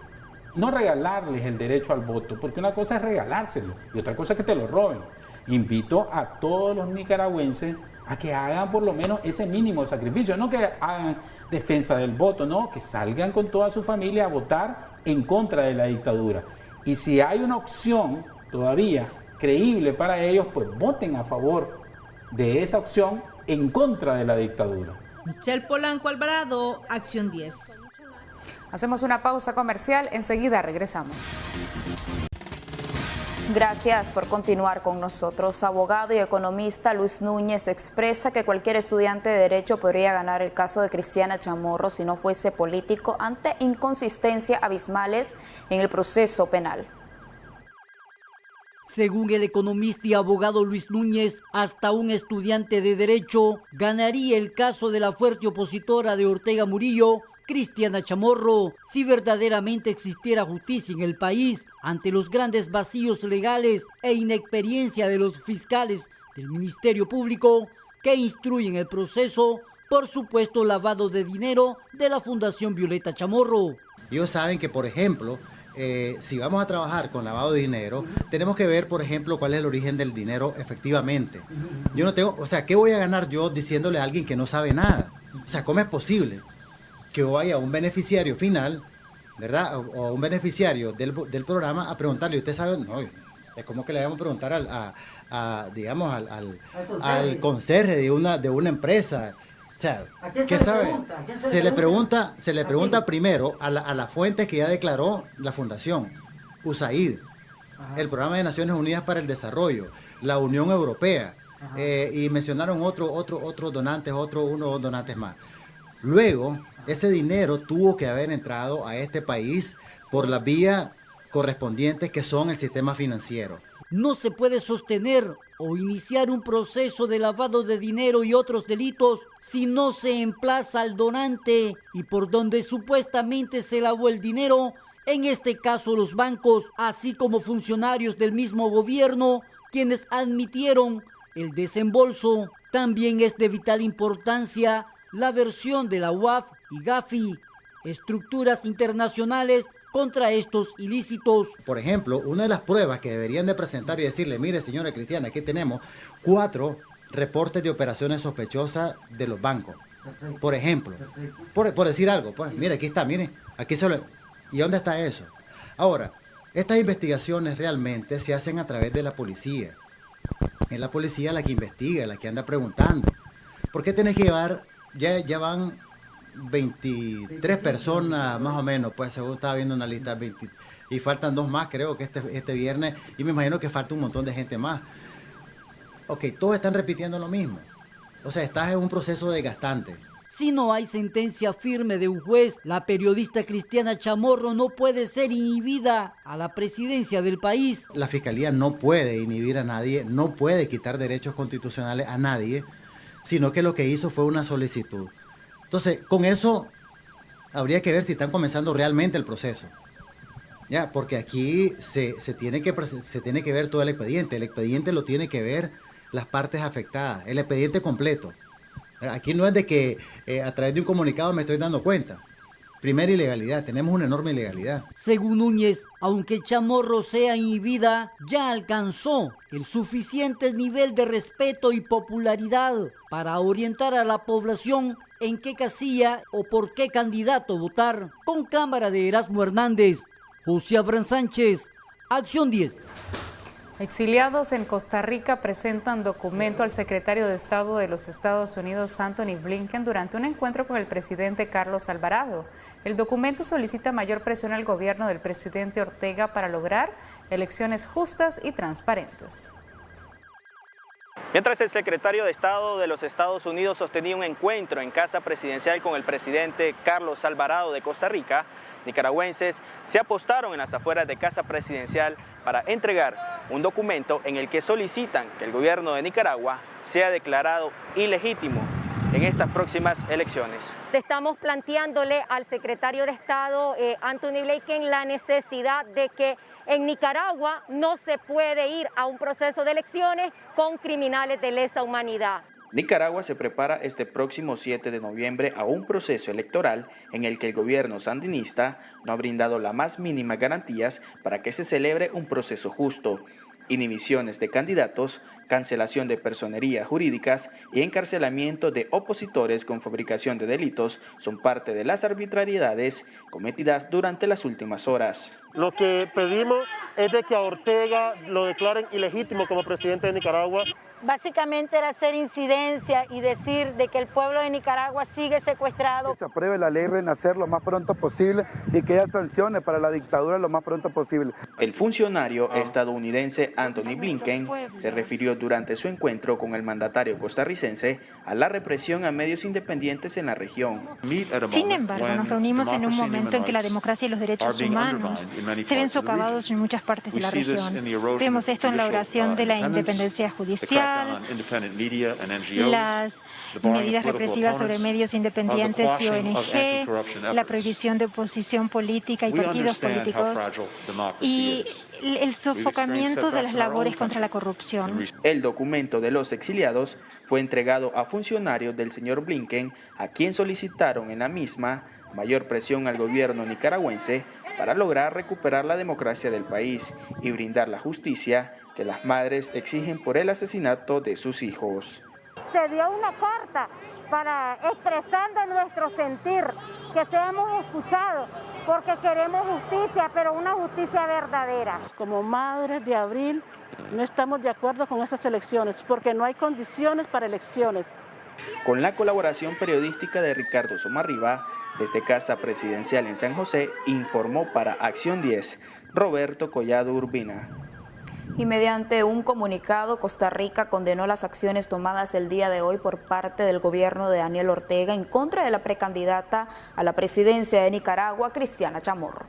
no regalarles el derecho al voto, porque una cosa es regalárselo y otra cosa es que te lo roben. Invito a todos los nicaragüenses a que hagan por lo menos ese mínimo sacrificio, no que hagan defensa del voto, no, que salgan con toda su familia a votar en contra de la dictadura. Y si hay una opción todavía creíble para ellos, pues voten a favor de esa opción en contra de la dictadura. Michelle Polanco Alvarado, Acción 10. Hacemos una pausa comercial, enseguida regresamos. Gracias por continuar con nosotros. Abogado y economista Luis Núñez expresa que cualquier estudiante de Derecho podría ganar el caso de Cristiana Chamorro si no fuese político ante inconsistencias abismales en el proceso penal. Según el economista y abogado Luis Núñez, hasta un estudiante de Derecho ganaría el caso de la fuerte opositora de Ortega Murillo, Cristiana Chamorro, si verdaderamente existiera justicia en el país ante los grandes vacíos legales e inexperiencia de los fiscales del Ministerio Público que instruyen el proceso por supuesto lavado de dinero de la Fundación Violeta Chamorro. Ellos saben que, por ejemplo, si vamos a trabajar con lavado de dinero, tenemos que ver, por ejemplo, cuál es el origen del dinero efectivamente. Yo no tengo, o sea, ¿qué voy a ganar yo diciéndole a alguien que no sabe nada? O sea, ¿cómo es posible que vaya un beneficiario final, ¿verdad? O a un beneficiario del programa a preguntarle, ¿usted sabe? No, es como que le vamos a preguntar al conserje de una empresa. O sea, ¿qué sabe? Se le pregunta primero a la fuente que ya declaró la fundación, USAID, el Programa de Naciones Unidas para el Desarrollo, la Unión Europea, y mencionaron otros donantes, uno o dos donantes más. Luego, ese dinero tuvo que haber entrado a este país por las vías correspondientes que son el sistema financiero. No se puede sostener o iniciar un proceso de lavado de dinero y otros delitos si no se emplaza al donante y por donde supuestamente se lavó el dinero, en este caso los bancos, así como funcionarios del mismo gobierno, quienes admitieron el desembolso. También es de vital importancia la versión de la UAF y GAFI, estructuras internacionales contra estos ilícitos. Por ejemplo, una de las pruebas que deberían de presentar y decirle, mire señora Cristiana, aquí tenemos 4 reportes de operaciones sospechosas de los bancos. Por ejemplo, por decir algo, pues mire, aquí está, mire, aquí se lo... ¿Y dónde está eso? Ahora, estas investigaciones realmente se hacen a través de la policía. Es la policía la que investiga, la que anda preguntando. ¿Por qué tenés que llevar, ya van 23 personas más o menos, pues según estaba viendo una lista, 20, y faltan 2 más creo que este viernes, y me imagino que falta un montón de gente más. Ok, todos están repitiendo lo mismo. O sea, estás en un proceso desgastante. Si no hay sentencia firme de un juez, la periodista Cristiana Chamorro no puede ser inhibida a la presidencia del país. La Fiscalía no puede inhibir a nadie, no puede quitar derechos constitucionales a nadie, sino que lo que hizo fue una solicitud. Entonces, con eso habría que ver si están comenzando realmente el proceso. Ya, porque aquí se tiene que ver todo el expediente. El expediente lo tiene que ver las partes afectadas, el expediente completo. Aquí no es de que a través de un comunicado me estoy dando cuenta. Primera ilegalidad, tenemos una enorme ilegalidad. Según Núñez, aunque Chamorro sea inhibida, ya alcanzó el suficiente nivel de respeto y popularidad para orientar a la población en qué casilla o por qué candidato votar. Con cámara de Erasmo Hernández, José Abraham Sánchez, Acción 10. Exiliados en Costa Rica presentan documento al secretario de Estado de los Estados Unidos, Antony Blinken, durante un encuentro con el presidente Carlos Alvarado. El documento solicita mayor presión al gobierno del presidente Ortega para lograr elecciones justas y transparentes. Mientras el secretario de Estado de los Estados Unidos sostenía un encuentro en Casa Presidencial con el presidente Carlos Alvarado de Costa Rica, nicaragüenses se apostaron en las afueras de Casa Presidencial para entregar un documento en el que solicitan que el gobierno de Nicaragua sea declarado ilegítimo en estas próximas elecciones. Estamos planteándole al secretario de Estado, Antony Blinken, la necesidad de que en Nicaragua no se puede ir a un proceso de elecciones con criminales de lesa humanidad. Nicaragua se prepara este próximo 7 de noviembre a un proceso electoral en el que el gobierno sandinista no ha brindado las más mínimas garantías para que se celebre un proceso justo. Inhibiciones de candidatos, cancelación de personerías jurídicas y encarcelamiento de opositores con fabricación de delitos son parte de las arbitrariedades cometidas durante las últimas horas. Lo que pedimos es de que a Ortega lo declaren ilegítimo como presidente de Nicaragua. Básicamente era hacer incidencia y decir de que el pueblo de Nicaragua sigue secuestrado. Que se apruebe la ley Renacer lo más pronto posible y que haya sanciones para la dictadura lo más pronto posible. El funcionario estadounidense Antony Blinken se refirió durante su encuentro con el mandatario costarricense a la represión a medios independientes en la región. Sin embargo, nos reunimos en un momento en que la democracia y los derechos humanos se ven socavados en muchas partes de la región. Vemos esto en la oración de la independencia judicial, las medidas represivas sobre medios independientes y ONG, la prohibición de oposición política y partidos políticos y el sofocamiento de las labores contra la corrupción. El documento de los exiliados fue entregado a funcionarios del señor Blinken, a quien solicitaron en la misma mayor presión al gobierno nicaragüense para lograr recuperar la democracia del país y brindar la justicia que las madres exigen por el asesinato de sus hijos. Se dio una carta para expresando nuestro sentir, que seamos escuchados, porque queremos justicia, pero una justicia verdadera. Como madres de Abril no estamos de acuerdo con esas elecciones, porque no hay condiciones para elecciones. Con la colaboración periodística de Ricardo Somarriba, desde Casa Presidencial en San José, informó para Acción 10, Roberto Collado Urbina. Y mediante un comunicado, Costa Rica condenó las acciones tomadas el día de hoy por parte del gobierno de Daniel Ortega en contra de la precandidata a la presidencia de Nicaragua, Cristiana Chamorro.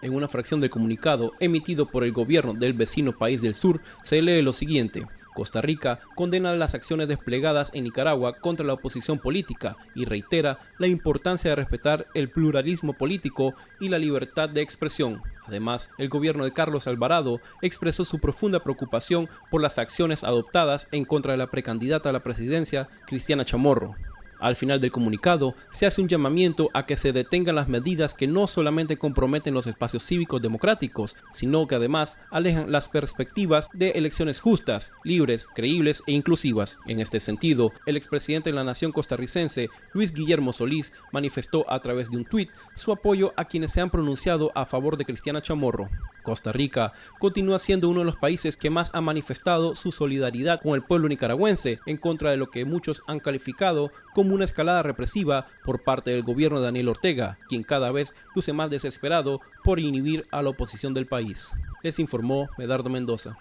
En una fracción del comunicado emitido por el gobierno del vecino país del sur, se lee lo siguiente: Costa Rica condena las acciones desplegadas en Nicaragua contra la oposición política y reitera la importancia de respetar el pluralismo político y la libertad de expresión. Además, el gobierno de Carlos Alvarado expresó su profunda preocupación por las acciones adoptadas en contra de la precandidata a la presidencia, Cristiana Chamorro. Al final del comunicado, se hace un llamamiento a que se detengan las medidas que no solamente comprometen los espacios cívicos democráticos, sino que además alejan las perspectivas de elecciones justas, libres, creíbles e inclusivas. En este sentido, el expresidente de la nación costarricense, Luis Guillermo Solís, manifestó a través de un tuit su apoyo a quienes se han pronunciado a favor de Cristiana Chamorro. Costa Rica continúa siendo uno de los países que más ha manifestado su solidaridad con el pueblo nicaragüense en contra de lo que muchos han calificado como una escalada represiva por parte del gobierno de Daniel Ortega, quien cada vez luce más desesperado por inhibir a la oposición del país. Les informó Medardo Mendoza.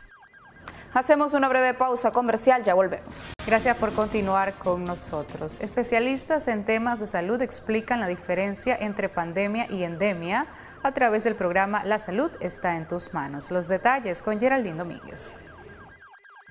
Hacemos una breve pausa comercial, ya volvemos. Gracias por continuar con nosotros. Especialistas en temas de salud explican la diferencia entre pandemia y endemia a través del programa La Salud está en tus manos. Los detalles con Geraldine Domínguez.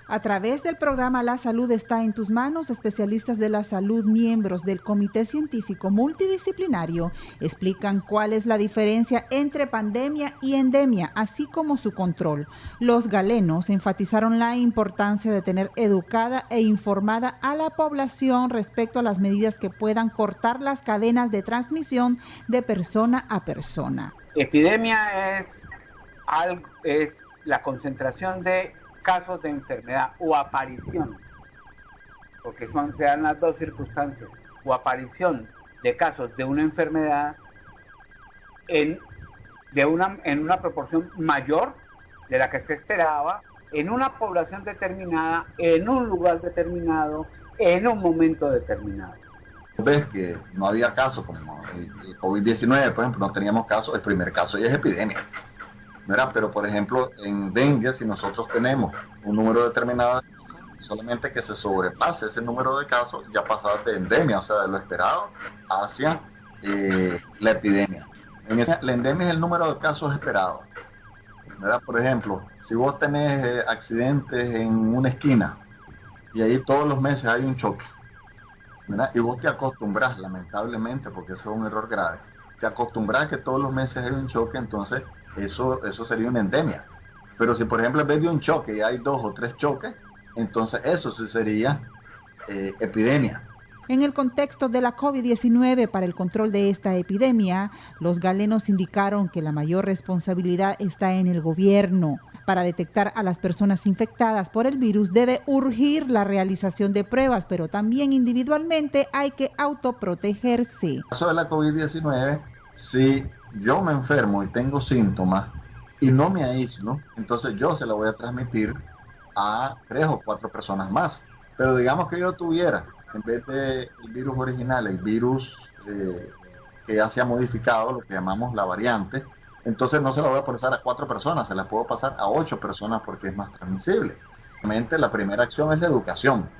A través del programa La Salud está en tus manos, especialistas de la salud, miembros del Comité Científico Multidisciplinario, explican cuál es la diferencia entre pandemia y endemia, así como su control. Los galenos enfatizaron la importancia de tener educada e informada a la población respecto a las medidas que puedan cortar las cadenas de transmisión de persona a persona. Epidemia es la concentración de casos de enfermedad o aparición, porque se dan las dos circunstancias, o aparición de casos de una enfermedad en una proporción mayor de la que se esperaba, en una población determinada, en un lugar determinado, en un momento determinado. Ves que no había casos, como el COVID-19, por ejemplo, no teníamos casos, el primer caso ya es epidemia. ¿Verdad? Pero por ejemplo en dengue, si nosotros tenemos un número determinado de casos, solamente que se sobrepase ese número de casos, ya pasaba de endemia, o sea, de lo esperado hacia la epidemia. La endemia es el número de casos esperados, ¿verdad? Por ejemplo, si vos tenés accidentes en una esquina y ahí todos los meses hay un choque, ¿verdad? Y vos te acostumbras, lamentablemente, porque eso es un error grave, te acostumbras que todos los meses hay un choque, entonces eso sería una endemia. Pero si por ejemplo en vez de un choque hay 2 o 3 choques, entonces eso sí sería epidemia. En el contexto de la COVID-19, para el control de esta epidemia, los galenos indicaron que la mayor responsabilidad está en el gobierno. Para detectar a las personas infectadas por el virus debe urgir la realización de pruebas, pero también individualmente hay que autoprotegerse. En el caso de la COVID-19, si yo me enfermo y tengo síntomas y no me aíslo, entonces yo se la voy a transmitir a 3 o 4 personas más. Pero digamos que yo tuviera, en vez del virus original, el virus que ya se ha modificado, lo que llamamos la variante, entonces no se la voy a pasar a 4 personas, se la puedo pasar a 8 personas porque es más transmisible. Realmente la primera acción es la educación,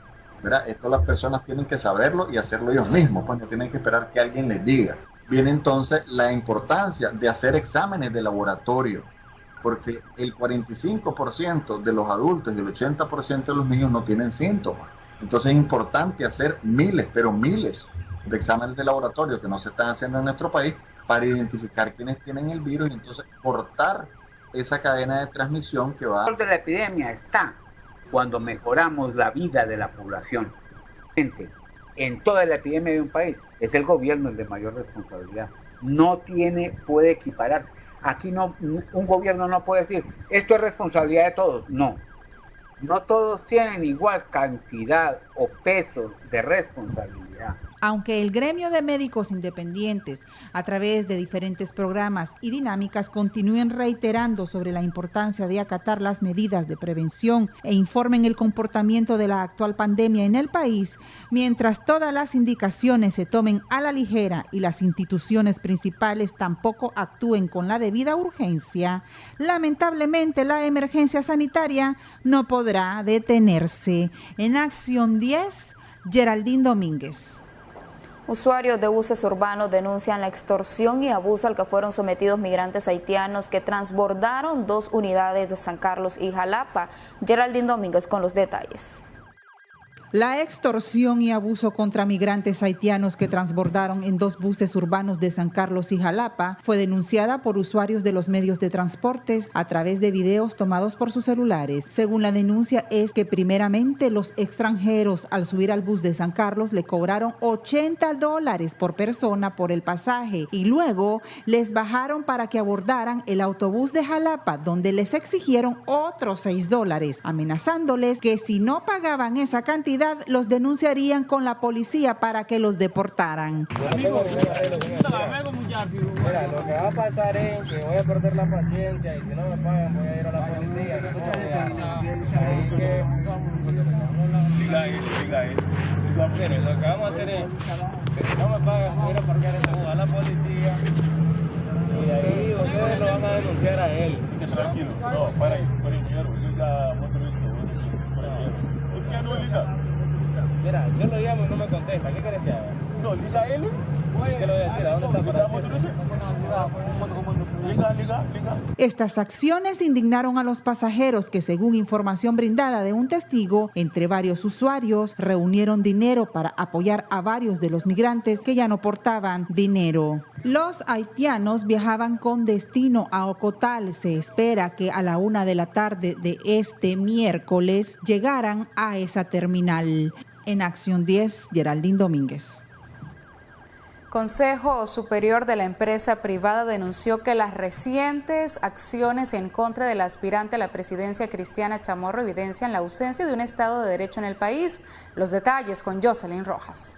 ¿verdad? Esto las personas tienen que saberlo y hacerlo ellos mismos, pues no tienen que esperar que alguien les diga. Viene entonces la importancia de hacer exámenes de laboratorio, porque el 45% de los adultos y el 80% de los niños no tienen síntomas. Entonces es importante hacer miles, pero miles de exámenes de laboratorio que no se están haciendo en nuestro país para identificar quiénes tienen el virus y entonces cortar esa cadena de transmisión que va. El control de la epidemia está cuando mejoramos la vida de la población. En toda la epidemia de un país es el gobierno el de mayor responsabilidad. No puede equipararse. Aquí un gobierno no puede decir, esto es responsabilidad de todos. No todos tienen igual cantidad o peso de responsabilidad. Aunque el gremio de médicos independientes, a través de diferentes programas y dinámicas, continúen reiterando sobre la importancia de acatar las medidas de prevención e informen el comportamiento de la actual pandemia en el país, mientras todas las indicaciones se tomen a la ligera y las instituciones principales tampoco actúen con la debida urgencia, lamentablemente la emergencia sanitaria no podrá detenerse. En Acción 10, Geraldine Domínguez. Usuarios de buses urbanos denuncian la extorsión y abuso al que fueron sometidos migrantes haitianos que transbordaron 2 unidades de San Carlos y Jalapa. Geraldine Domínguez con los detalles. La extorsión y abuso contra migrantes haitianos que transbordaron en 2 buses urbanos de San Carlos y Jalapa fue denunciada por usuarios de los medios de transportes a través de videos tomados por sus celulares. Según la denuncia es que primeramente los extranjeros al subir al bus de San Carlos le cobraron $80 por persona por el pasaje y luego les bajaron para que abordaran el autobús de Jalapa, donde les exigieron otros $6, amenazándoles que si no pagaban esa cantidad los denunciarían con la policía para que los deportaran. Mira, lo que va a pasar es que voy a perder la paciencia y si no me pagan voy a ir a la policía. Mire, lo que vamos a hacer es que si no me pagan voy a ir a parquear ese bus a la policía y ahí ustedes lo van a denunciar a él. Tranquilo, no, para ahí, mira, yo lo llamo y no me contesta. ¿Qué quieres que haga? No, dile a él. ¿Qué le voy a decir? ¿A dónde está para decir? Estas acciones indignaron a los pasajeros que, según información brindada de un testigo, entre varios usuarios reunieron dinero para apoyar a varios de los migrantes que ya no portaban dinero. Los haitianos viajaban con destino a Ocotal. Se espera que a la 1 de la tarde de este miércoles llegaran a esa terminal. En Acción 10, Geraldine Domínguez. Consejo Superior de la empresa privada denunció que las recientes acciones en contra del aspirante a la presidencia Cristiana Chamorro evidencian la ausencia de un Estado de Derecho en el país. Los detalles con Jocelyn Rojas.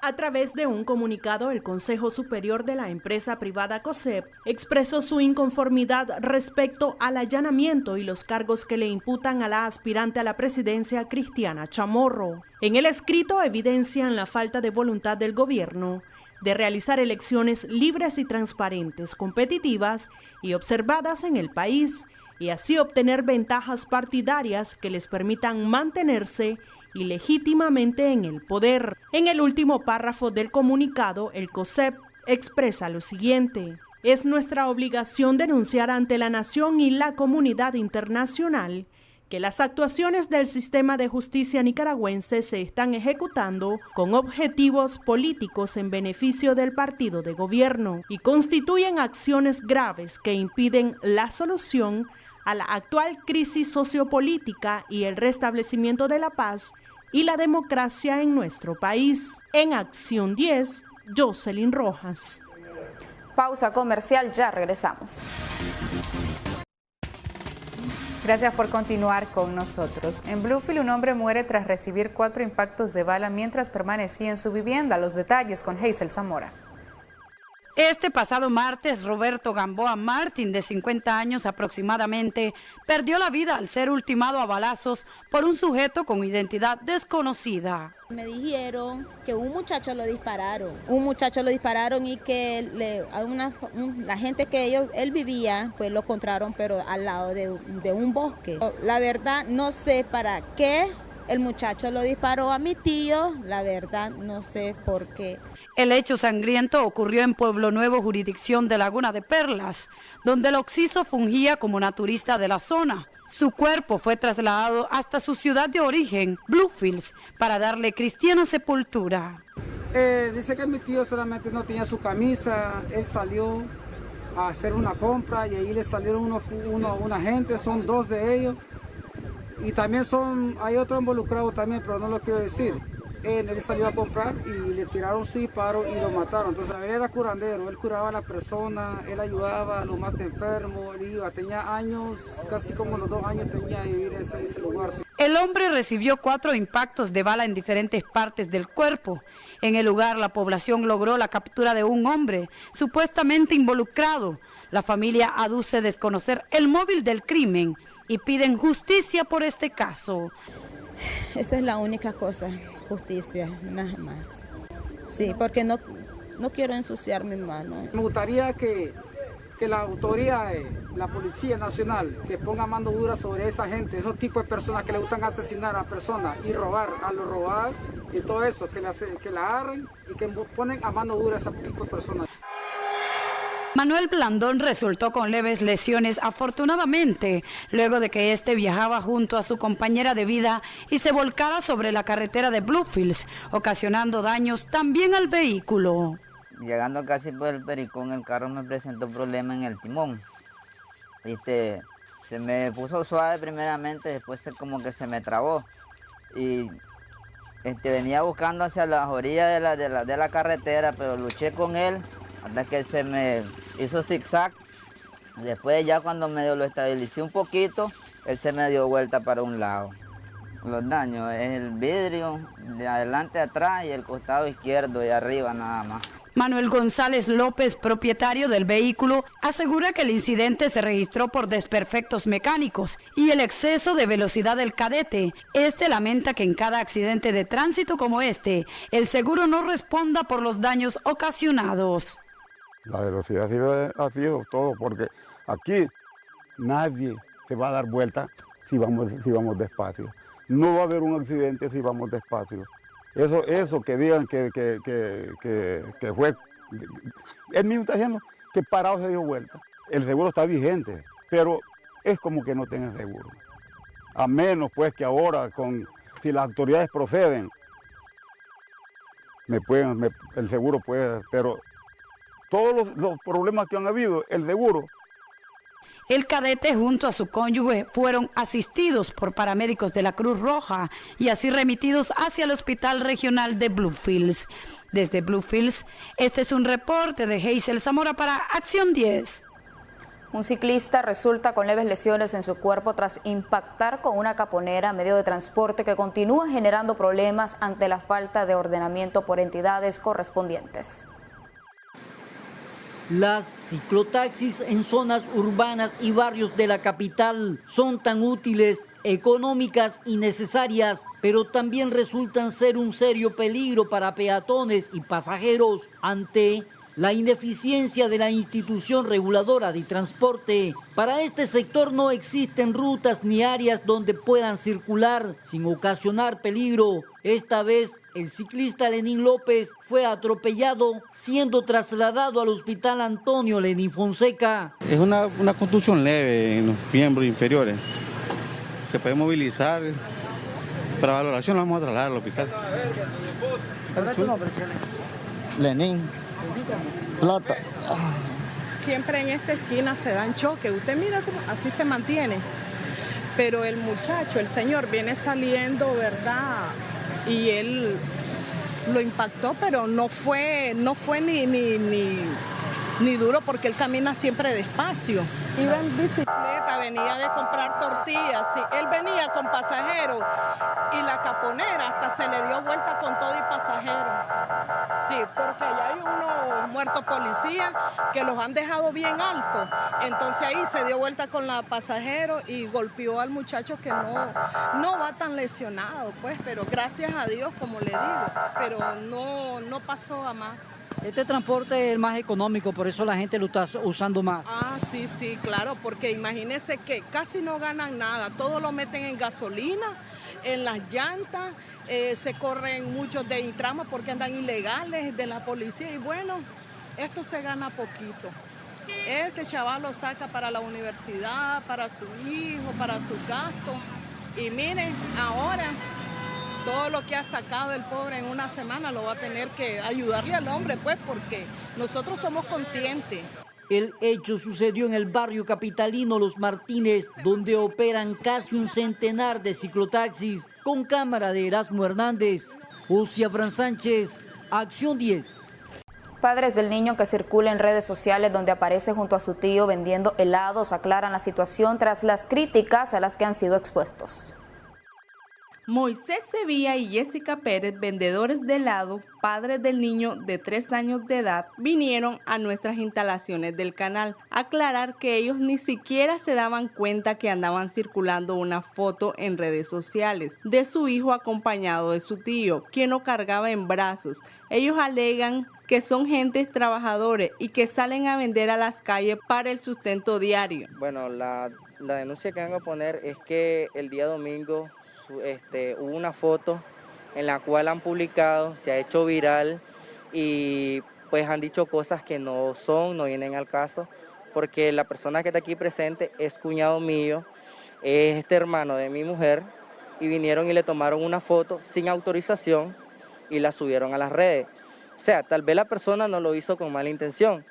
A través de un comunicado, el Consejo Superior de la empresa privada COSEP expresó su inconformidad respecto al allanamiento y los cargos que le imputan a la aspirante a la presidencia Cristiana Chamorro. En el escrito evidencian la falta de voluntad del gobierno de realizar elecciones libres y transparentes, competitivas y observadas en el país, y así obtener ventajas partidarias que les permitan mantenerse ilegítimamente en el poder. En el último párrafo del comunicado, el COSEP expresa lo siguiente: es nuestra obligación denunciar ante la nación y la comunidad internacional que las actuaciones del sistema de justicia nicaragüense se están ejecutando con objetivos políticos en beneficio del partido de gobierno y constituyen acciones graves que impiden la solución a la actual crisis sociopolítica y el restablecimiento de la paz y la democracia en nuestro país. En Acción 10, Jocelyn Rojas. Pausa comercial, ya regresamos. Gracias por continuar con nosotros. En Bluefield, un hombre muere tras recibir 4 impactos de bala mientras permanecía en su vivienda. Los detalles con Hazel Zamora. Este pasado martes, Roberto Gamboa Martín, de 50 años aproximadamente, perdió la vida al ser ultimado a balazos por un sujeto con identidad desconocida. Me dijeron que un muchacho lo dispararon. Y que la gente que él vivía, pues lo encontraron, pero al lado de un bosque. La verdad, no sé para qué el muchacho lo disparó a mi tío, la verdad, no sé por qué. El hecho sangriento ocurrió en Pueblo Nuevo, jurisdicción de Laguna de Perlas, donde el occiso fungía como naturista de la zona. Su cuerpo fue trasladado hasta su ciudad de origen, Bluefields, para darle cristiana sepultura. Dice que mi tío solamente no tenía su camisa, él salió a hacer una compra y ahí le salieron una gente, son 2 de ellos. Y también hay otro involucrado también, pero no lo quiero decir. Él salió a comprar y le tiraron su disparo y lo mataron. Entonces él era curandero, él curaba a la persona, él ayudaba a los más enfermos, tenía años, casi como los 2 años tenía de vivir en ese lugar. El hombre recibió 4 impactos de bala en diferentes partes del cuerpo. En el lugar, la población logró la captura de un hombre supuestamente involucrado. La familia aduce desconocer el móvil del crimen y piden justicia por este caso. Esa es la única cosa, justicia, nada más. Sí, porque no quiero ensuciar mi mano. Me gustaría que la autoridad, la Policía Nacional, que ponga mano dura sobre esa gente, esos tipos de personas que le gustan asesinar a personas y robar y todo eso, que la agarren y que ponen a mano dura a ese tipo de personas. Manuel Blandón resultó con leves lesiones, afortunadamente, luego de que este viajaba junto a su compañera de vida y se volcara sobre la carretera de Bluefields, ocasionando daños también al vehículo. Llegando casi por el Pericón, el carro me presentó problema en el timón. Se me puso suave primeramente, después como que se me trabó. Y venía buscando hacia las orillas de la carretera, pero luché con él hasta que él se me hizo zigzag. Después ya cuando medio lo estabilicé un poquito, él se me dio vuelta para un lado. Los daños es el vidrio de adelante atrás y el costado izquierdo y arriba nada más. Manuel González López, propietario del vehículo, asegura que el incidente se registró por desperfectos mecánicos y el exceso de velocidad del cadete. Lamenta que en cada accidente de tránsito como este, el seguro no responda por los daños ocasionados. La velocidad ha sido todo, porque aquí nadie se va a dar vuelta si vamos despacio. No va a haber un accidente si vamos despacio. Eso que digan que fue Él mismo está diciendo que parado se dio vuelta. El seguro está vigente, pero es como que no tenga seguro. A menos pues que ahora, si las autoridades proceden, el seguro puede, pero todos los problemas que han habido, el seguro. El cadete junto a su cónyuge fueron asistidos por paramédicos de la Cruz Roja y así remitidos hacia el Hospital Regional de Bluefields. Desde Bluefields, este es un reporte de Hazel Zamora para Acción 10. Un ciclista resulta con leves lesiones en su cuerpo tras impactar con una caponera, medio de transporte que continúa generando problemas ante la falta de ordenamiento por entidades correspondientes. Las ciclotaxis en zonas urbanas y barrios de la capital son tan útiles, económicas y necesarias, pero también resultan ser un serio peligro para peatones y pasajeros ante la ineficiencia de la institución reguladora de transporte. Para este sector no existen rutas ni áreas donde puedan circular sin ocasionar peligro. Esta vez el ciclista Lenín López fue atropellado siendo trasladado al hospital Antonio Lenín Fonseca. Es una contusión leve en los miembros inferiores. Se puede movilizar. Para valoración lo vamos a trasladar al hospital. Lenín. Plata. Siempre en esta esquina se dan choques. Usted mira cómo así se mantiene. Pero el muchacho, el señor, viene saliendo, ¿verdad? Y él lo impactó, pero no fue ni duro porque él camina siempre despacio. Iba en bicicleta, venía de comprar tortillas, sí. Él venía con pasajeros y la caponera hasta se le dio vuelta con todo y pasajero. Sí, porque allá hay unos muertos policías que los han dejado bien altos. Entonces ahí se dio vuelta con la pasajero y golpeó al muchacho que no va tan lesionado, pues, pero gracias a Dios, como le digo, pero no pasó a más. Este transporte es el más económico, por eso la gente lo está usando más. Ah, sí, claro, porque imagínense que casi no ganan nada, todo lo meten en gasolina, en las llantas, se corren muchos de intrama porque andan ilegales de la policía y bueno, esto se gana poquito. Este chaval lo saca para la universidad, para su hijo, para su gasto y miren, ahora todo lo que ha sacado el pobre en una semana lo va a tener que ayudarle al hombre, pues, porque nosotros somos conscientes. El hecho sucedió en el barrio capitalino Los Martínez, donde operan casi un centenar de ciclotaxis con cámara de Erasmo Hernández. José Fran Sánchez, Acción 10. Padres del niño que circula en redes sociales donde aparece junto a su tío vendiendo helados aclaran la situación tras las críticas a las que han sido expuestos. Moisés Sevilla y Jessica Pérez, vendedores de helado, padres del niño de 3 años de edad, vinieron a nuestras instalaciones del canal a aclarar que ellos ni siquiera se daban cuenta que andaban circulando una foto en redes sociales de su hijo acompañado de su tío, quien lo cargaba en brazos. Ellos alegan que son gentes trabajadores y que salen a vender a las calles para el sustento diario. Bueno, la denuncia que van a poner es que el día domingo hubo una foto en la cual han publicado, se ha hecho viral y pues han dicho cosas que no vienen al caso, porque la persona que está aquí presente es cuñado mío, es hermano de mi mujer y vinieron y le tomaron una foto sin autorización y la subieron a las redes. O sea, tal vez la persona no lo hizo con mala intención,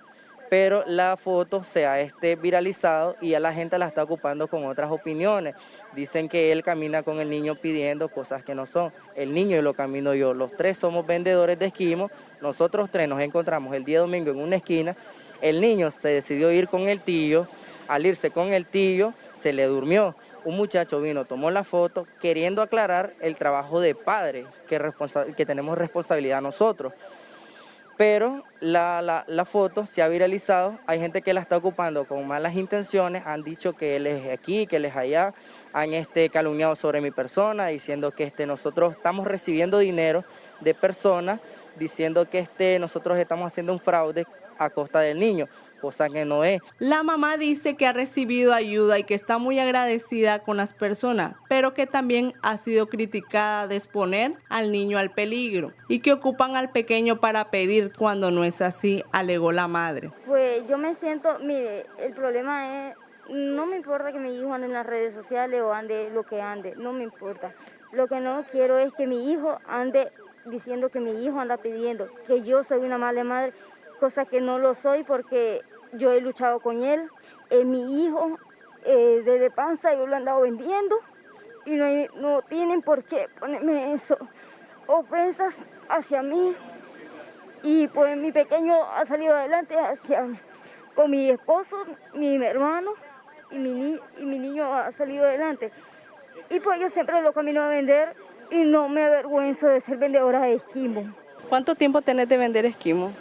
pero la foto se ha viralizado y ya la gente la está ocupando con otras opiniones. Dicen que él camina con el niño pidiendo cosas que no son. El niño lo camino yo, los 3 somos vendedores de esquimo, nosotros 3 nos encontramos el día domingo en una esquina, el niño se decidió ir con el tío, al irse con el tío se le durmió. Un muchacho vino, tomó la foto queriendo aclarar el trabajo de padre que tenemos responsabilidad nosotros. Pero la foto se ha viralizado, hay gente que la está ocupando con malas intenciones, han dicho que él es aquí, que él es allá, han calumniado sobre mi persona, diciendo que nosotros estamos recibiendo dinero de personas, diciendo que nosotros estamos haciendo un fraude a costa del niño, cosa que no es. La mamá dice que ha recibido ayuda y que está muy agradecida con las personas, pero que también ha sido criticada de exponer al niño al peligro y que ocupan al pequeño para pedir cuando no es así, alegó la madre. Pues yo me siento, mire, el problema es, no me importa que mi hijo ande en las redes sociales o ande lo que ande, no me importa. Lo que no quiero es que mi hijo ande diciendo que mi hijo anda pidiendo, que yo soy una mala madre, cosa que no lo soy porque yo he luchado con él. Mi hijo desde panza yo lo he andado vendiendo y no tienen por qué ponerme eso, ofensas hacia mí. Y pues mi pequeño ha salido adelante con mi esposo, mi hermano y mi niño ha salido adelante. Y pues yo siempre lo camino a vender y no me avergüenzo de ser vendedora de esquimo. ¿Cuánto tiempo tenés de vender esquimo?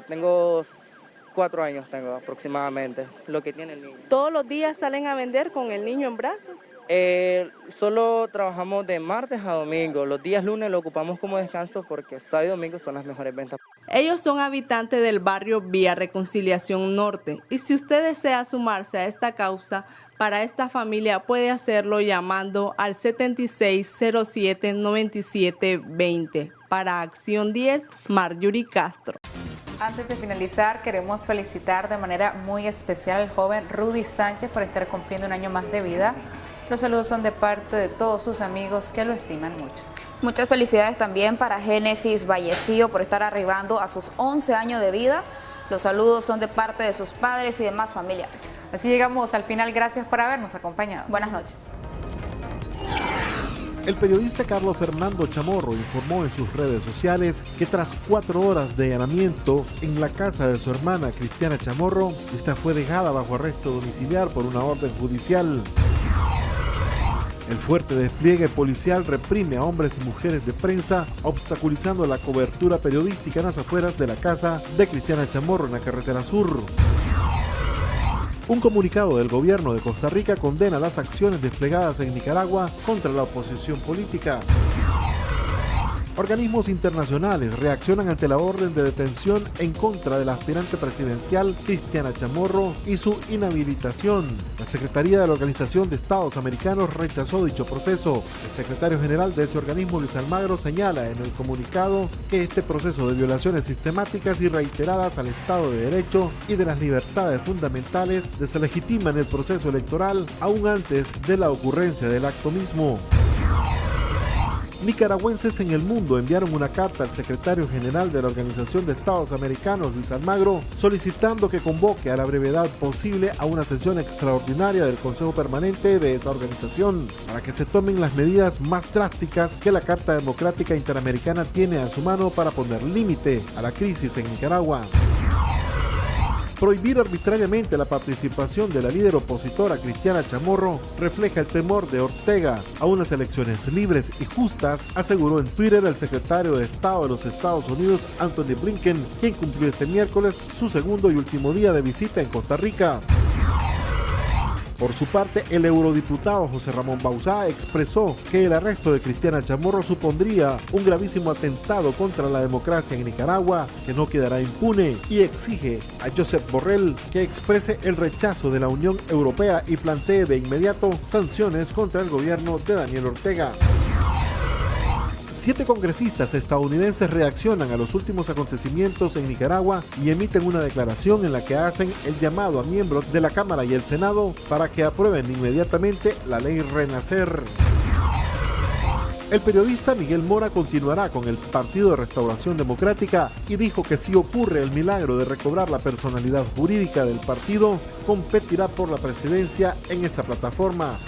Tengo 4 años aproximadamente, lo que tiene el niño. ¿Todos los días salen a vender con el niño en brazos? Solo trabajamos de martes a domingo. Los días lunes lo ocupamos como descanso porque sábado y domingo son las mejores ventas. Ellos son habitantes del barrio Vía Reconciliación Norte y si usted desea sumarse a esta causa, para esta familia puede hacerlo llamando al 7607-9720. Para Acción 10, Marjorie Castro. Antes de finalizar, queremos felicitar de manera muy especial al joven Rudy Sánchez por estar cumpliendo un año más de vida. Los saludos son de parte de todos sus amigos que lo estiman mucho. Muchas felicidades también para Génesis Vallecillo por estar arribando a sus 11 años de vida. Los saludos son de parte de sus padres y demás familiares. Así llegamos al final. Gracias por habernos acompañado. Buenas noches. El periodista Carlos Fernando Chamorro informó en sus redes sociales que tras 4 horas de allanamiento en la casa de su hermana Cristiana Chamorro, esta fue dejada bajo arresto domiciliar por una orden judicial. El fuerte despliegue policial reprime a hombres y mujeres de prensa, obstaculizando la cobertura periodística en las afueras de la casa de Cristiana Chamorro en la carretera sur. Un comunicado del gobierno de Costa Rica condena las acciones desplegadas en Nicaragua contra la oposición política. Organismos internacionales reaccionan ante la orden de detención en contra del aspirante presidencial Cristiana Chamorro y su inhabilitación. La Secretaría de la Organización de Estados Americanos rechazó dicho proceso. El secretario general de ese organismo, Luis Almagro, señala en el comunicado que este proceso de violaciones sistemáticas y reiteradas al Estado de Derecho y de las libertades fundamentales deslegitiman el proceso electoral aún antes de la ocurrencia del acto mismo. Nicaragüenses en el mundo enviaron una carta al secretario general de la Organización de Estados Americanos, Luis Almagro, solicitando que convoque a la brevedad posible a una sesión extraordinaria del Consejo Permanente de esa organización para que se tomen las medidas más drásticas que la Carta Democrática Interamericana tiene a su mano para poner límite a la crisis en Nicaragua. Prohibir arbitrariamente la participación de la líder opositora Cristiana Chamorro refleja el temor de Ortega a unas elecciones libres y justas, aseguró en Twitter el secretario de Estado de los Estados Unidos, Anthony Blinken, quien cumplió este miércoles su segundo y último día de visita en Costa Rica. Por su parte, el eurodiputado José Ramón Bauzá expresó que el arresto de Cristiana Chamorro supondría un gravísimo atentado contra la democracia en Nicaragua que no quedará impune y exige a Josep Borrell que exprese el rechazo de la Unión Europea y plantee de inmediato sanciones contra el gobierno de Daniel Ortega. 7 congresistas estadounidenses reaccionan a los últimos acontecimientos en Nicaragua y emiten una declaración en la que hacen el llamado a miembros de la Cámara y el Senado para que aprueben inmediatamente la ley Renacer. El periodista Miguel Mora continuará con el Partido de Restauración Democrática y dijo que si ocurre el milagro de recobrar la personalidad jurídica del partido, competirá por la presidencia en esa plataforma.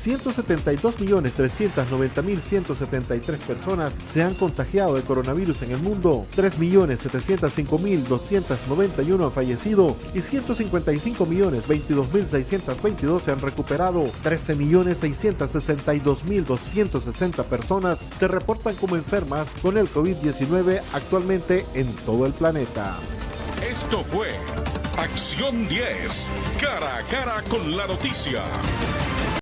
172.390.173 personas se han contagiado de coronavirus en el mundo, 3.705.291 han fallecido y 155.022.622 se han recuperado. 13.662.260 personas se reportan como enfermas con el COVID-19 actualmente en todo el planeta. Esto fue Acción 10, cara a cara con la noticia.